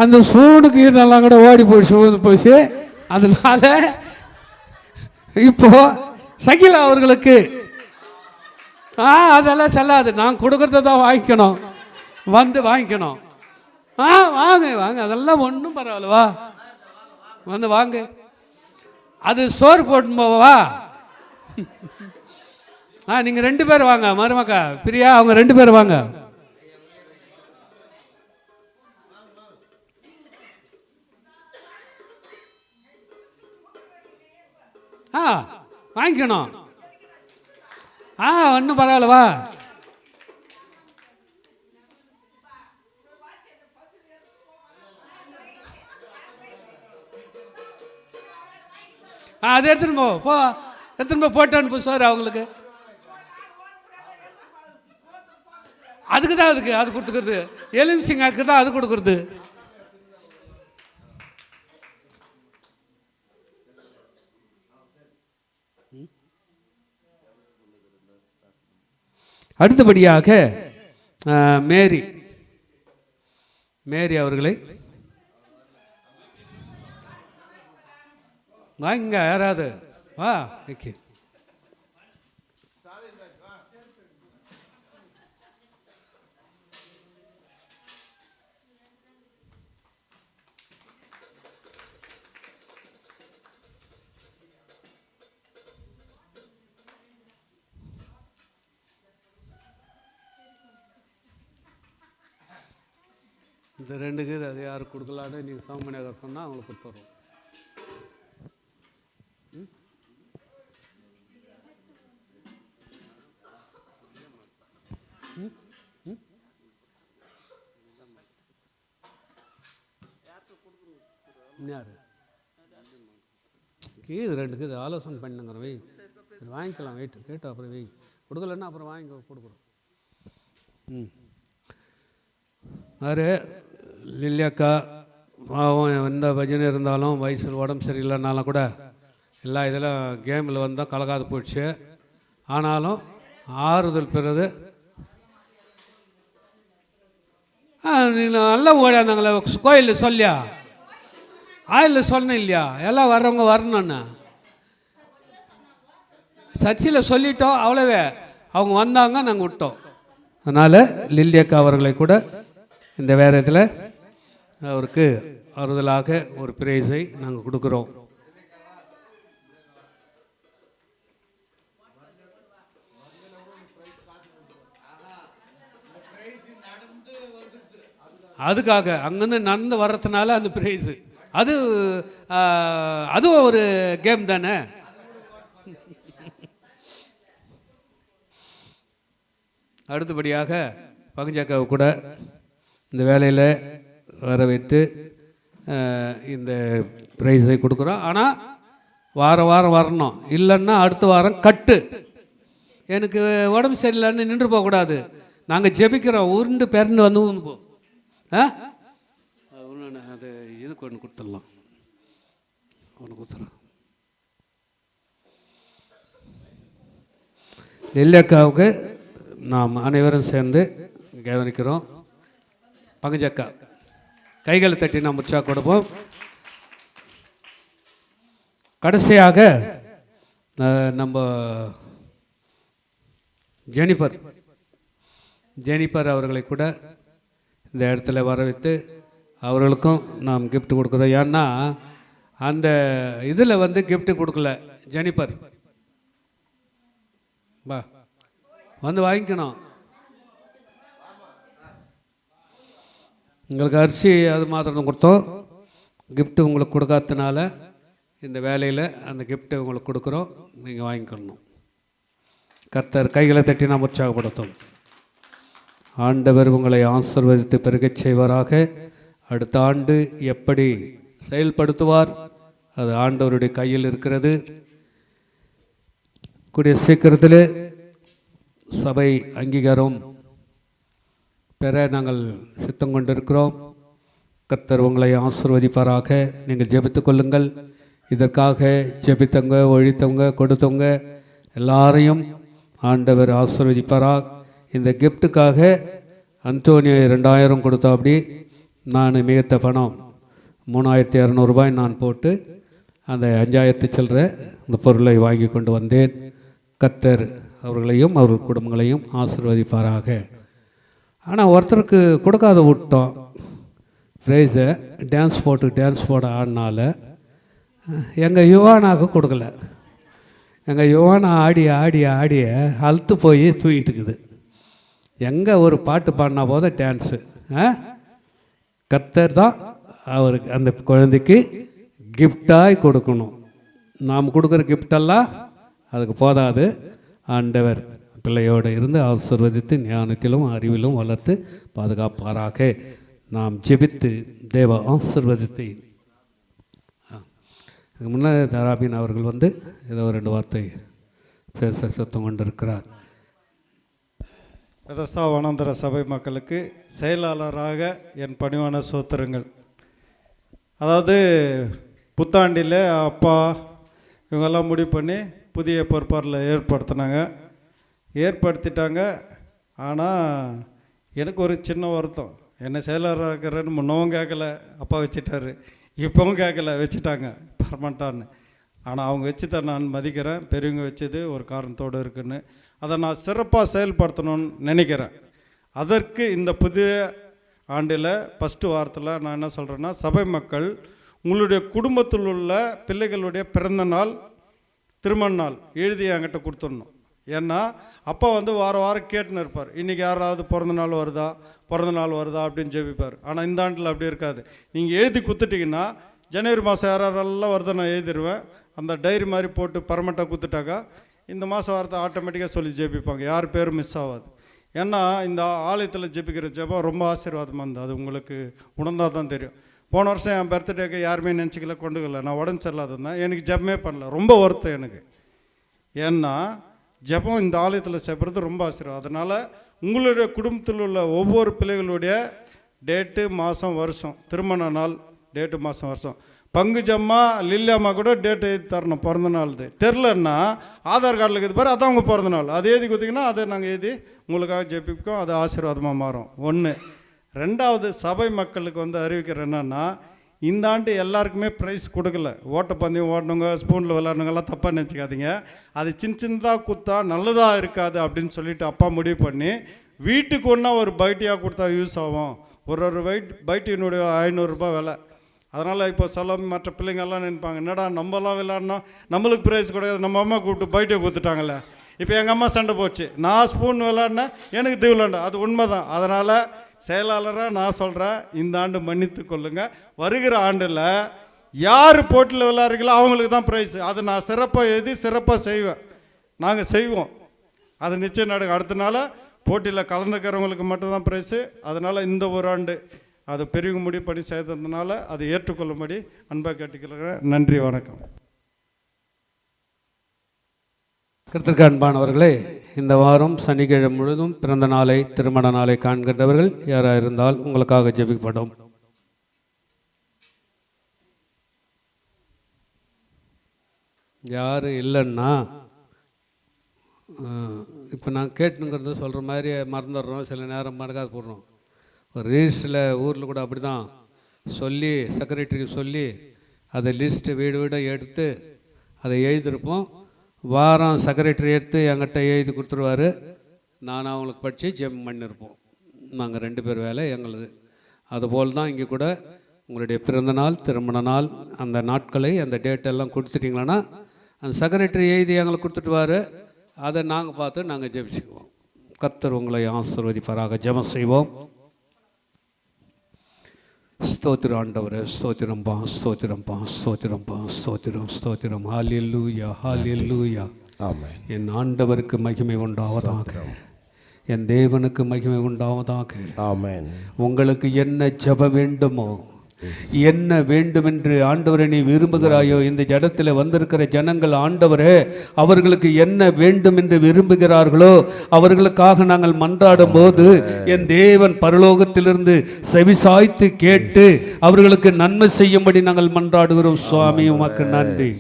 அந்த சூடுக்கு ஈரெல்லாம் கூட ஓடி போயிடுச்சு. அதனால இப்போ ஷகிலா அவர்களுக்கு அதெல்லாம் செல்லாது, நான் கொடுக்கறத தான் வாங்கிக்கணும், வந்து வாங்கிக்கணும். வாங்க வாங்க, அதெல்லாம் ஒன்றும் பரவாயில்லவா, வந்து வாங்க. அது சோறு போட்டு போவா. நீங்கள் 2 பேர் வாங்க, மருமக்கா பிரியா அவங்க 2 பேர் வாங்க. வாங்கிக்கணும். ஒன்றும் பரவாயில்லவா. அதை எடுத்துன்னு போ எடுத்துன்னு போட்டு அனுப்பு சார் அவங்களுக்கு. அதுக்கு தான் அது கொடுத்துக்கிறது, எலுமிச்சிங்க அதுக்கு தான் அது கொடுக்குறது. அடுத்தபடியாக மேரி அவர்களை வாங்க, யாராவது வா. ஓகே, இந்த 2க்கு அது யாருக்கு கொடுக்கலான்னு நீங்கள் சாமானியாக சொன்னால் அவங்களுக்கு கொடுத்துட்றோம். யார் இது 2க்கு இது ஆலோசனை பண்ணுங்கிற வை, சரி வாங்கிக்கலாம், வெயிட் கேட்டு அப்புறம் வை, கொடுக்கலன்னா அப்புறம் வாங்கி கொடுக்குறோம். யார் லில்லியக்கா அவன் எந்த பஜனை இருந்தாலும் வயசில் உடம்பு சரியில்லைனாலும் கூட எல்லா இதெல்லாம் கேமில் வந்தால் கலக்காது போயிடுச்சு. ஆனாலும் ஆறுதல் பெறுது. நீங்கள் நல்லா ஓடாந்தாங்களே கோயிலில் சொல்லியா, ஆயில் சொன்னேன் இல்லையா, எல்லாம் வர்றவங்க வரணுன்னு சர்ச்சில் சொல்லிட்டோம், அவ்வளோவே. அவங்க வந்தாங்க, நாங்கள் விட்டோம். அதனால் லில்லியக்கா அவர்களை கூட இந்த வேறத்தில் அவருக்கு ஆறுதலாக ஒரு பிரைஸை நாங்கள் கொடுக்குறோம். அதுக்காக அங்கேருந்து நடந்து வர்றதுனால அந்த பிரைஸு அதுவும் ஒரு கேம் தானே. அடுத்தபடியாக பங்கஜாக்காவை கூட இந்த வேலையில் வர வைத்து இந்த ப்ரைஸை கொடுக்குறோம். ஆனால் வாரம் வாரம் வரணும், இல்லைன்னா அடுத்த வாரம் கட்டு. எனக்கு உடம்பு சரியில்லைன்னு நின்று போகக்கூடாது. நாங்கள் ஜெபிக்கிறோம், உருண்டு பேரண்டு வந்து போ. அது இதுக்கு ஒன்று கொடுத்துடலாம், ஒன்று கொடுத்துறோம். நெல்லக்காவுக்கு நாம் அனைவரும் சேர்ந்து கவனிக்கிறோம். பங்கஜக்கா கைகளை தட்டி நாம் உற்சாக கொடுப்போம். கடைசியாக நம்ம ஜெனிஃபர் அவர்களை கூட இந்த இடத்துல வர வைத்து அவர்களுக்கும் நாம் கிஃப்ட் கொடுக்குறோம். ஏன்னா அந்த இதில் வந்து கிஃப்ட் கொடுக்கல. ஜெனிஃபர் வா, வந்து வாங்கிக்கணும். உங்களுக்கு அரிசி அது மாத்திரம் கொடுத்தோம், கிஃப்ட்டு உங்களுக்கு கொடுக்காததுனால இந்த வேலையில் அந்த கிஃப்ட்டை உங்களுக்கு கொடுக்குறோம், நீங்கள் வாங்கிக்கணும். கர்த்தர் கைகளை தட்டி நாம் உற்சாகப்படுத்தும். ஆண்டவர் உங்களை ஆசீர்வதித்து பெருகச் செய்வாராக. அடுத்த ஆண்டு எப்படி செயல்படுத்துவார் அது ஆண்டவருடைய கையில் இருக்கிறது. கூடிய சீக்கிரத்தில் சபை அங்கீகாரம் பெற நாங்கள் சித்தம் கொண்டிருக்கிறோம். கர்த்தர் உங்களை ஆசீர்வதிப்பாராக. நீங்கள் ஜெபித்துக் கொள்ளுங்கள். இதற்காக ஜெபித்தவங்க, ஒழித்தவங்க, கொடுத்தவங்க எல்லாரையும் ஆண்டவர் ஆசீர்வதிப்பாராக. இந்த கிஃப்ட்டுக்காக அந்தோனியோ 2000 கொடுத்தா, அப்படி நான் மிகத்த பணம் 3200 ரூபாய் நான் போட்டு அந்த 5000 சில்லற இந்த பொருளை வாங்கி கொண்டு வந்தேன். கர்த்தர் அவர்களையும் அவர்கள் குடும்பங்களையும் ஆசீர்வதிப்பாராக. ஆனால் ஒருத்தருக்கு கொடுக்காத விட்டோம் ப்ரைஸை. டான்ஸ் போட ஆடினால எங்கள் யுவானாவுக்கு கொடுக்கல. எங்கள் யுவானா ஆடிய அழுத்து போய் தூங்கிட்டு இருக்குது. எங்கே ஒரு பாட்டு பாடினா போத டான்ஸு. கர்த்தர் தான் அவருக்கு அந்த குழந்தைக்கு கிஃப்டாக கொடுக்கணும். நாம் கொடுக்குற கிஃப்டெல்லாம் அதுக்கு போதாது. ஆண்டவர் பிள்ளையோடு இருந்து ஆசீர்வதித்து ஞானத்திலும் அறிவிலும் வளர்த்து பாதுகாப்பாராக. நாம் ஜெபித்து தேவ ஆசீர்வதித்து முன்னே தாராபின் அவர்கள் வந்து ஏதோ 2 வார்த்தை பேச சத்தம் கொண்டிருக்கிறார்.
பெதஸ்தா வனாந்தர சபை மக்களுக்கு செயலாளராக என் பணிவான சோத்திரங்கள். அதாவது புத்தாண்டில் அப்பா இவங்கெல்லாம் முடிவு பண்ணி புதிய பொறுப்பாளர் ஏற்படுத்திட்டாங்க. ஆனால் எனக்கு ஒரு சின்ன வருத்தம். என்ன செயலாளராகிறேன்னு முன்னவும் கேட்கல, அப்பா வச்சுட்டாரு. இப்போவும் கேட்கல, வச்சுட்டாங்க பர்மனண்டான்னு. ஆனால் அவங்க வச்சு தான் நான் மதிக்கிறேன். பெரியவங்க வச்சது ஒரு காரணத்தோடு இருக்குன்னு அதை நான் சிறப்பாக செயல்படுத்தணும்னு நினைக்கிறேன். அதற்கு இந்த புதிய ஆண்டில் ஃபஸ்ட்டு வாரத்தில் நான் என்ன சொல்கிறேன்னா, சபை மக்கள் உங்களுடைய குடும்பத்தில் உள்ள பிள்ளைகளுடைய பிறந்த நாள், திருமண நாள் எழுதி என்கிட்ட கொடுத்துடணும். ஏன்னா அப்பா வந்து வாரம் கேட்டுன்னு இருப்பார், இன்றைக்கி யாராவது பிறந்த நாள் வருதா அப்படின்னு ஜெபிப்பார். ஆனால் இந்த ஆண்டில் அப்படி இருக்காது. நீங்கள் எழுதி கொடுத்துட்டிங்கன்னா ஜனவரி மாதம் யாரெல்லாம் வருதோ நான் எழுதிடுவேன். அந்த டைரி மாதிரி போட்டு பர்மனெண்ட்டாக கொடுத்துட்டாக்கா இந்த மாதம் வாரத்தை ஆட்டோமேட்டிக்காக சொல்லி ஜெபிப்பாங்க. யார் பேரும் மிஸ் ஆகாது. ஏன்னா இந்த ஆலயத்தில் ஜெபிக்கிற ஜெபம் ரொம்ப ஆசீர்வாதமாக இருந்தது. அது உங்களுக்கு உணர்ந்தால் தான் தெரியும். போன வருஷம் என் பர்த்டேக்கு யாருமே நினச்சிக்கல, கொண்டுக்கல. நான் உடம்பு சரியில்லாததான் எனக்கு ஜெபமே பண்ணல. ரொம்ப வருத்தம் எனக்கு. ஏன்னா ஜெபம் இந்த ஆலயத்தில் செய்கிறது ரொம்ப ஆசீர்வாதம். அதனால் உங்களுடைய குடும்பத்தில் உள்ள ஒவ்வொரு பிள்ளைகளுடைய டேட்டு, மாதம், வருஷம், திருமண நாள், டேட்டு மாதம் வருஷம். பங்குஜம்மா லில்லியம்மா கூட டேட்டு எழுதி தரணும், பிறந்த நாள் தெரிலன்னா ஆதார் கார்டில் இருக்குது பாரு, அதான் உங்கள் பிறந்த நாள். அது எழுதி கொடுத்தீங்கன்னா அதை நாங்கள் எழுதி உங்களுக்காக ஜெபிப்போம், அது ஆசீர்வாதமாக மாறும். ஒன்று. ரெண்டாவது, சபை மக்களுக்கு வந்து அறிவிக்கிறேன் என்னன்னா, இந்த ஆண்டு எல்லாருக்குமே ப்ரைஸ் கொடுக்கல. ஓட்டப்பந்தயம் ஓடணுங்க, ஸ்பூனில் விளையாடணுங்கெல்லாம் தப்பாக நினச்சிக்காதீங்க. அது சின்னதாக கொடுத்தா நல்லதாக இருக்காது அப்படின்னு சொல்லிட்டு அப்பா முடிவு பண்ணி வீட்டுக்கு ஒன்றா ஒரு பைட்டியாக கொடுத்தா யூஸ் ஆகும். ஒரு பைட்டினுடைய 500 ரூபாய் விலை. அதனால் இப்போ சொல்ல மற்ற பிள்ளைங்கள்லாம் நினைப்பாங்க, என்னடா நம்மலாம் விளையாடணும், நம்மளுக்கு ப்ரைஸ் கொடுக்காது, நம்ம அம்மா கூப்பிட்டு பைட்டியை கொடுத்துட்டாங்களே. இப்போ எங்கள் அம்மா சண்டை போச்சு, நான் ஸ்பூன் விளையாடினேன், எனக்கு தீ விளையாண்டா. அது உண்மை தான். அதனால் செயலாளராக நான் சொல்கிறேன், இந்த ஆண்டு மன்னித்து கொள்ளுங்கள். வருகிற ஆண்டில் யார் போட்டியில் விளையாடுறீங்களோ அவங்களுக்கு தான் ப்ரைஸ். அது நான் சிறப்பாக எழுதி சிறப்பாக செய்வேன், நாங்கள் செய்வோம். அது நிச்சயம் நடக்கும். அடுத்த நாள் போட்டியில் கலந்துக்கிறவங்களுக்கு மட்டும்தான் ப்ரைஸு. அதனால் இந்த ஒரு ஆண்டு அது பெரியவங்க முடிவு பண்ணி செய்ததுனால அதை ஏற்றுக்கொள்ளும்படி அன்பாக கேட்டுக்கிறேன். நன்றி, வணக்கம்.
கர்த்தருக்கு அன்பானவர்களே, இந்த வாரம் சனிக்கிழமை முழுவதும் பிறந்த நாளை, திருமண நாளை காண்கின்றவர்கள் யாராக இருந்தால் உங்களுக்காக ஜெபிக்கப்படும். யார் இல்லைன்னா இப்போ நான் கேட்டுங்கிறது சொல்கிற மாதிரி மறந்துடுறோம், சில நேரம் மறக்காது போடுறோம். ஒரு லிஸ்ட்டில் ஊரில் கூட அப்படி தான் சொல்லி செக்ரட்டரிக்கு சொல்லி அதை லிஸ்ட்டு வீடு வீடாக எடுத்து அதை எழுதியிருப்போம். வாரம் செக்ரட்டரி எடுத்து என்கிட்ட எழுதி கொடுத்துருவார், நான் அவங்களுக்கு படித்து ஜெம் பண்ணியிருப்போம். நாங்கள் 2 பேர் வேலை எங்களுது. அதுபோல் தான் இங்கே கூட உங்களுடைய பிறந்த நாள், திருமண நாள், அந்த நாட்களை, அந்த டேட்டெல்லாம் கொடுத்துட்டிங்களன்னா அந்த செக்ரட்டரி எழுதி எங்களுக்கு கொடுத்துட்டுவார். அதை நாங்கள் பார்த்து நாங்கள் ஜெபிச்சுக்குவோம். கர்த்தர் உங்களை ஆசீர்வதிப்பாராக. ஜெபம் செய்வோம். ஸ்தோத்திரம் ஆண்டவரே, ஸ்தோத்திரம்பா, ஸ்தோத்திரம்பா, ஸ்தோத்திரம்பா, ஸ்தோத்திரம், ஸ்தோத்திரம். ஹல்லேலூயா, ஹல்லேலூயா. ஆமென். என் ஆண்டவருக்கு மகிமை உண்டாவதாக, என் தேவனுக்கு மகிமை உண்டாவதாக. ஆமென். உங்களுக்கு என்ன ஜெபம் வேண்டுமோ, என்ன வேண்டும் என்று ஆண்டவரை நீ விரும்புகிறாயோ, இந்த ஜடத்தில் வந்திருக்கிற ஜனங்கள் ஆண்டவரே அவர்களுக்கு என்ன வேண்டும் என்று விரும்புகிறார்களோ அவர்களுக்காக நாங்கள் மன்றாடும் போது என் தேவன் பரலோகத்திலிருந்து செவிசாய்த்து கேட்டு அவர்களுக்கு நன்மை செய்யும்படி நாங்கள் மன்றாடுகிறோம். சுவாமி உமக்கு நன்றி,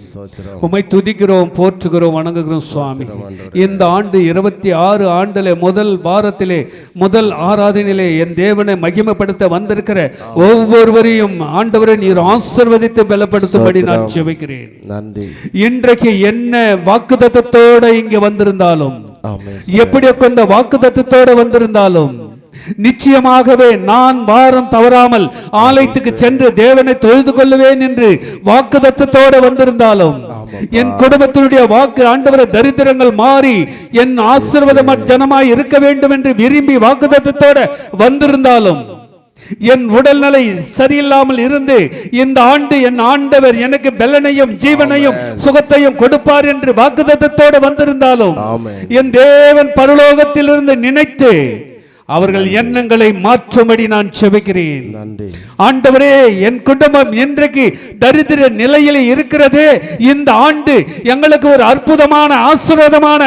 உம்மை துதிக்கிறோம், போற்றுகிறோம், வணங்குகிறோம். சுவாமி, இந்த ஆண்டு 26 ஆண்டிலே முதல் வாரத்திலே முதல் ஆராதனையிலே என் தேவனை மகிமைப்படுத்த வந்திருக்கிற ஒவ்வொருவரையும் ஆண்டவரை நீர் ஆசீர்வதித்து பலப்படுத்தும்படி நான் ஜெபிக்கிறேன். நன்றி. இன்றைக்கு என்ன வாக்குத்தத்தத்தோட இங்கே வந்திருந்தாலும், எப்படி கொண்ட வாக்குத்தத்தத்தோட வந்திருந்தாலும், நிச்சயமாகவே நான் வாரம் தவறாமல் ஆலயத்துக்கு சென்று தேவனை தொழுது கொள்ளுவேன் என்று வாக்குத்தத்தத்தோடு வந்திருந்தாலும், என் குடும்பத்தினுடைய வாக்கு ஆண்டவரை தரித்திரங்கள் மாறி என் ஆசீர்வாத ஜனமாய் இருக்க வேண்டும் என்று விரும்பி வாக்குத்தத்தத்தோடு வந்திருந்தாலும், என் உடல்நிலை சரியில்லாமல் இருந்து இந்த ஆண்டு என் ஆண்டவர் எனக்கு பலனையும் ஜீவனையும் சுகத்தையும் கொடுப்பார் என்று வாக்குத்தத்தத்தோடு வந்திருந்தாலும், என் தேவன் பரலோகத்திலிருந்து நினைத்து அவர்கள் எண்ணங்களை மாற்றும்படி நான் செபிக்கிறேன். ஆண்டவரே, என் குடும்பம் இன்றைக்கு தரித்திர நிலையில் இருக்கிறது, இந்த ஆண்டு எங்களுக்கு ஒரு அற்புதமான ஆசீர்வாதமான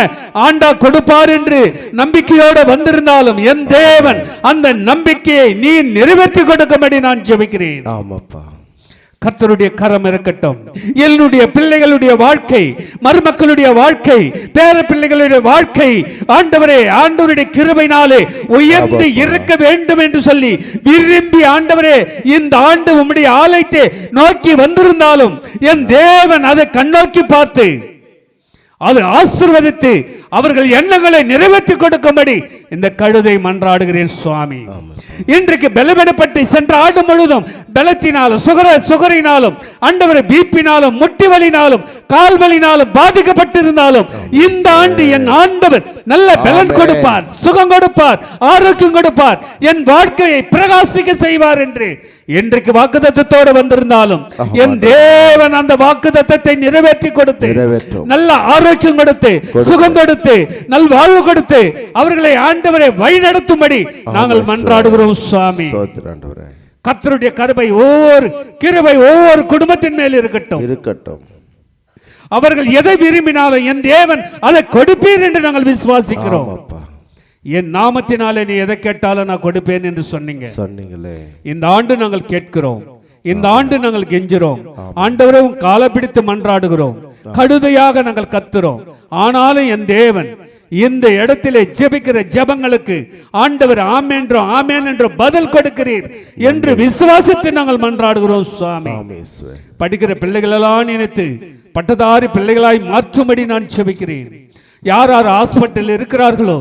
ஆண்டா கொடுப்பார் என்று நம்பிக்கையோடு வந்திருந்தாலும் என் தேவன் அந்த நம்பிக்கையை நீ நிறைவேற்றி கொடுக்கும்படி நான் செபிக்கிறேன். ஆமாப்பா, கர்த்தருடைய கரம் இருக்கட்டும். என்னுடைய பிள்ளைகளுடைய வாழ்க்கை, மருமக்களுடைய வாழ்க்கை, பேர பிள்ளைகளுடைய வாழ்க்கை ஆண்டவரே ஆண்டவருடைய கிருபையினாலே உயர்ந்து இருக்க வேண்டும் என்று சொல்லி விரும்பி ஆண்டவரே இந்த ஆண்டு உம்முடைய ஆலயத்தை நோக்கி வந்திருந்தாலும் என் தேவன் அதை கண்ணோக்கி பார்த்து அது ஆசீர்வதித்து அவர்கள் எண்ணங்களை நிறைவேற்றி கொடுக்கும்படி இந்த கழுதை மன்றாடுகிறேன். சுவாமி, இன்றைக்கு பலவீனப்பட்டு சென்ற ஆண்டு முழுவதும் பலத்தினாலும் சுகரினாலும் ஆண்டவரை பிபினாலும் முட்டி வலினாலும் கால் வலினாலும் பாதிக்கப்பட்டிருந்தாலும் இந்த ஆண்டு என் ஆண்டவர் நல்ல பலன் கொடுப்பார், சுகம் கொடுப்பார், ஆரோக்கியம் கொடுப்பார், என் வாழ்க்கையை பிரகாசிக்க செய்வார் என்று இன்றைக்கு வாக்குத்தத்தத்தோடு வந்திருந்தாலும் என் தேவன் அந்த வாக்குத்தத்தத்தை நிறைவேற்றி கொடுத்து நல்ல ஆரோக்கியம் கொடுத்து சுகம் கொடுத்து நல் வாழ்வு கொடுத்து அவர்களை ஆண்டவரை வழி நடத்தும்படி நாங்கள் மன்றாடுகிறோம். சுவாமி, கர்த்தருடைய கிருபை ஒவ்வொரு குடும்பத்தின் மேல் இருக்கட்டும். அவர்கள் எதை விரும்பினாலும் என் தேவன் அதை கொடுப்பீர் என்று நாங்கள் விசுவாசிக்கிறோம். என் நாமத்தினாலே நீ எதை கேட்டாலும் நான் கொடுப்பேன் என்று சொன்னீங்களே. இந்த ஆண்டு நாங்கள் கேட்கிறோம். இந்த ஆண்டு நாங்கள் கெஞ்சுறோம் ஆண்டவரே, உன் காலை பிடித்து மன்றாடுகிறோம். கடுதையாக நாங்கள் கத்துறோம். ஆனாலும் என் தேவன் இந்த இடத்திலே ஜெபிக்கிற ஜெபங்களுக்கு ஆண்டவர் ஆமென்றோம் ஆமென் என்று பதில் கொடுக்கிறீர் என்று விசுவாசத்தை நாங்கள் மன்றாடுகிறோம் சுவாமி. படிக்கிற பிள்ளைகளெல்லாம் நினைத்து பட்டதாரி பிள்ளைகளாய் மாற்றும்படி நான் ஜெபிக்கிறேன். யார் யார் ஹாஸ்பிட்டல் இருக்கிறார்களோ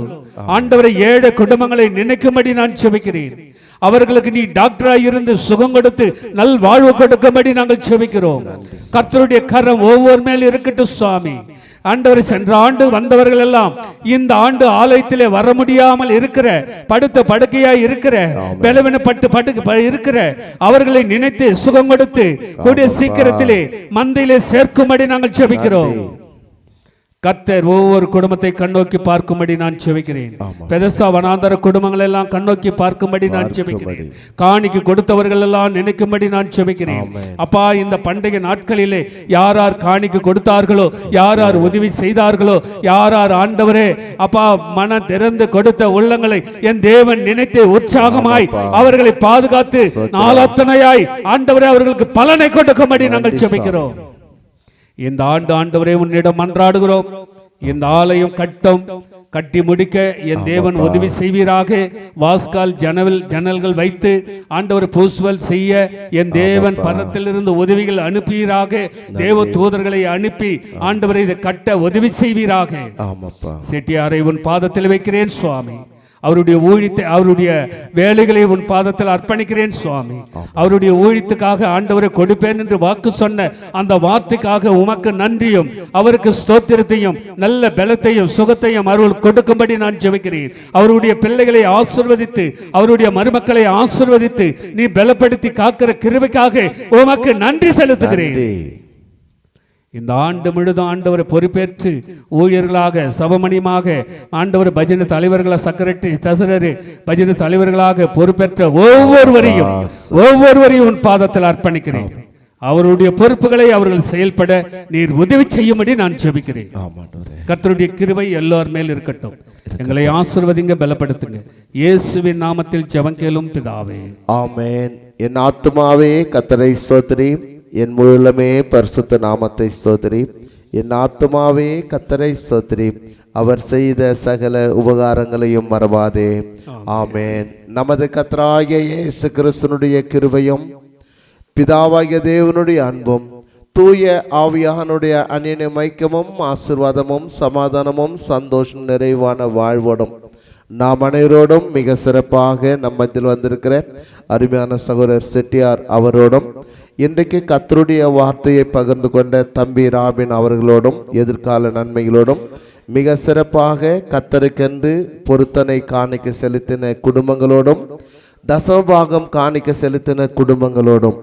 ஆண்டவரை, ஏழை குடும்பங்களை நினைக்கும்படி நான் ஜெபிக்கிறேன். அவர்களுக்கு நீ டாக்டராய் இருந்து சுகம் கொடுத்து நல் வாழ்வு கொடுக்கும்படி நாங்கள் ஜெபிக்கிறோம். கர்த்தருடைய கரம் ஒவ்வொரு மேல் இருக்கட்டும் சுவாமி. ஆண்டவரை, சென்ற ஆண்டு வந்தவர்கள் எல்லாம் இந்த ஆண்டு ஆலயத்திலே வர முடியாமல் இருக்கிற, படுத்த படுக்கையாய் இருக்கிற, பலவீனப்பட்டு இருக்கிற அவர்களை நினைத்து சுகம் கொடுத்து கூடிய சீக்கிரத்திலே மந்தையிலே சேர்க்கும்படி நாங்கள் ஜெபிக்கிறோம். கர்த்தர் ஒவ்வொரு குடும்பத்தை கண்ணோக்கி பார்க்கும்படி நான் ஜெபிக்கிறேன். பெதஸ்தா வனாந்தர குடும்பங்கள் எல்லாம் கண்ணோக்கி பார்க்கும்படி நான் ஜெபிக்கிறேன். காணிக்கு கொடுத்தவர்கள் எல்லாம் நினைக்கும்படி நான் ஜெபிக்கிறேன். அப்பா, இந்த பண்டிகை நாட்களிலே யார் யார் காணிக்கு கொடுத்தார்களோ, யார் யார் உதவி செய்தார்களோ, யார் யார் ஆண்டவரே அப்பா மன திறந்து கொடுத்த உள்ளங்களை என் தேவன் நினைத்து உற்சாகமாய் அவர்களை பாதுகாத்து நாளாத்தனையாய் ஆண்டவரே அவர்களுக்கு பலனை கொடுக்கும்படி நாங்கள் ஜெபிக்கிறோம். இந்த ஆண்டு ஆண்டவரே உன்னிடம் மன்றாடுகிறோம். இந்த ஆலயம் கட்டி முடிக்க என் தேவன் உதவி செய்வீராக. வாஸ்கால் ஜன்னல்கள் வைத்து ஆண்டவர் பூசுவல் செய்ய என் தேவன் பரத்திலிருந்து உதவிகள் அனுப்புவீராக. தேவ தூதர்களை அனுப்பி ஆண்டவரை இதை கட்ட உதவி செய்வீராக. செட்டியாரை உன் பாதத்தில் வைக்கிறேன் சுவாமி. அவருடைய ஊழியத்தை, அவருடைய வேலைகளை உன் பாதத்தில் அர்ப்பணிக்கிறேன் சுவாமி. அவருடைய ஊழியத்துக்காக ஆண்டவரை கொடுப்பேன் என்று வாக்கு சொன்ன அந்த வார்த்தைக்காக உமக்கு நன்றியும் அவருக்கு ஸ்தோத்திரத்தையும் நல்ல பலத்தையும் சுகத்தையும் அருள் கொடுக்கும்படி நான் ஜெபிக்கிறேன். அவருடைய பிள்ளைகளை ஆசீர்வதித்து அவருடைய மருமக்களை ஆசீர்வதித்து நீ பலப்படுத்தி காக்கிற கிருபைக்காக உமக்கு நன்றி செலுத்துகிறேன். இந்த ஆண்டு முழுதும் ஆண்டவரை பொறுப்பேற்று ஊழியர்களாக சபமணியமாக ஆண்டவர் பஜனை தலைவர்களாக, செக்ரட்டரி, ட்ரெசரர், பஜனை தலைவர்களாக பொறுப்பேற்ற ஒவ்வொருவரையும் உன் பாதத்தில் அர்ப்பணிக்கிறேன். அவருடைய பொறுப்புகளை அவர்கள் செயல்பட நீர் உதவி செய்யும்படி நான் ஜெபிக்கிறேன். கர்த்தருடைய கிருபை எல்லார் மேல் இருக்கட்டும். எங்களை ஆசீர்வதிங்க, பலப்படுத்துங்க. இயேசுவின் நாமத்தில் ஜெபம் கேளும் பிதாவே,
ஆமென். என் ஆத்துமாவே கர்த்தரை ஸ்தோத்திரி, என் முழுமே பரிசுத்த நாமத்தை ஸ்தோத்திரி. என் ஆத்துமாவே கர்த்தரை ஸ்தோத்திரி, அவர் செய்த சகல உபகாரங்களையும் மறவாதே. ஆமென். நமது கர்த்தராகிய இயேசு கிறிஸ்துவினுடைய கிருபையும் பிதாவாகிய தேவனுடைய அன்பும் தூய ஆவியானுடைய அந்நிய ஐக்கியமும் ஆசீர்வாதமும் சமாதானமும் சந்தோஷம் நிறைவான வாழ்வோடும் நாம் அனைவரோடும் மிக சிறப்பாக நம்மத்தில் வந்திருக்கிற அருமையான சகோதரர் செட்டியார் அவரோடும் இன்றைக்கு கர்த்தருடைய வார்த்தையை பகிர்ந்து கொண்ட தம்பி ராபின் அவர்களோடும் எதிர்கால நன்மைகளோடும் மிக சிறப்பாக கர்த்தருக்கென்று பொருத்தனை காணிக்க செலுத்தின குடும்பங்களோடும் தசமபாகம் காணிக்க செலுத்தின குடும்பங்களோடும்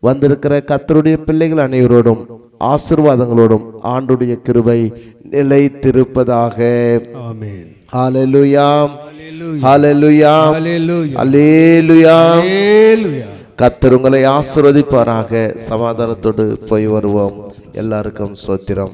வந்திருக்கிற கர்த்தருடைய பிள்ளைகள் அனைவரோடும் ஆசீர்வாதங்களோடும் ஆண்டுடைய கிருபை நிலைத்திருப்பதாக. ஆமென். ஹல்லேலூயா, ஹல்லேலூயா, ஹல்லேலூயா. கர்த்தர் உங்களை ஆசீர்வதிப்பாராக. சமாதானத்தோடு போய் வருவோம். எல்லாருக்கும் ஸ்தோத்திரம்.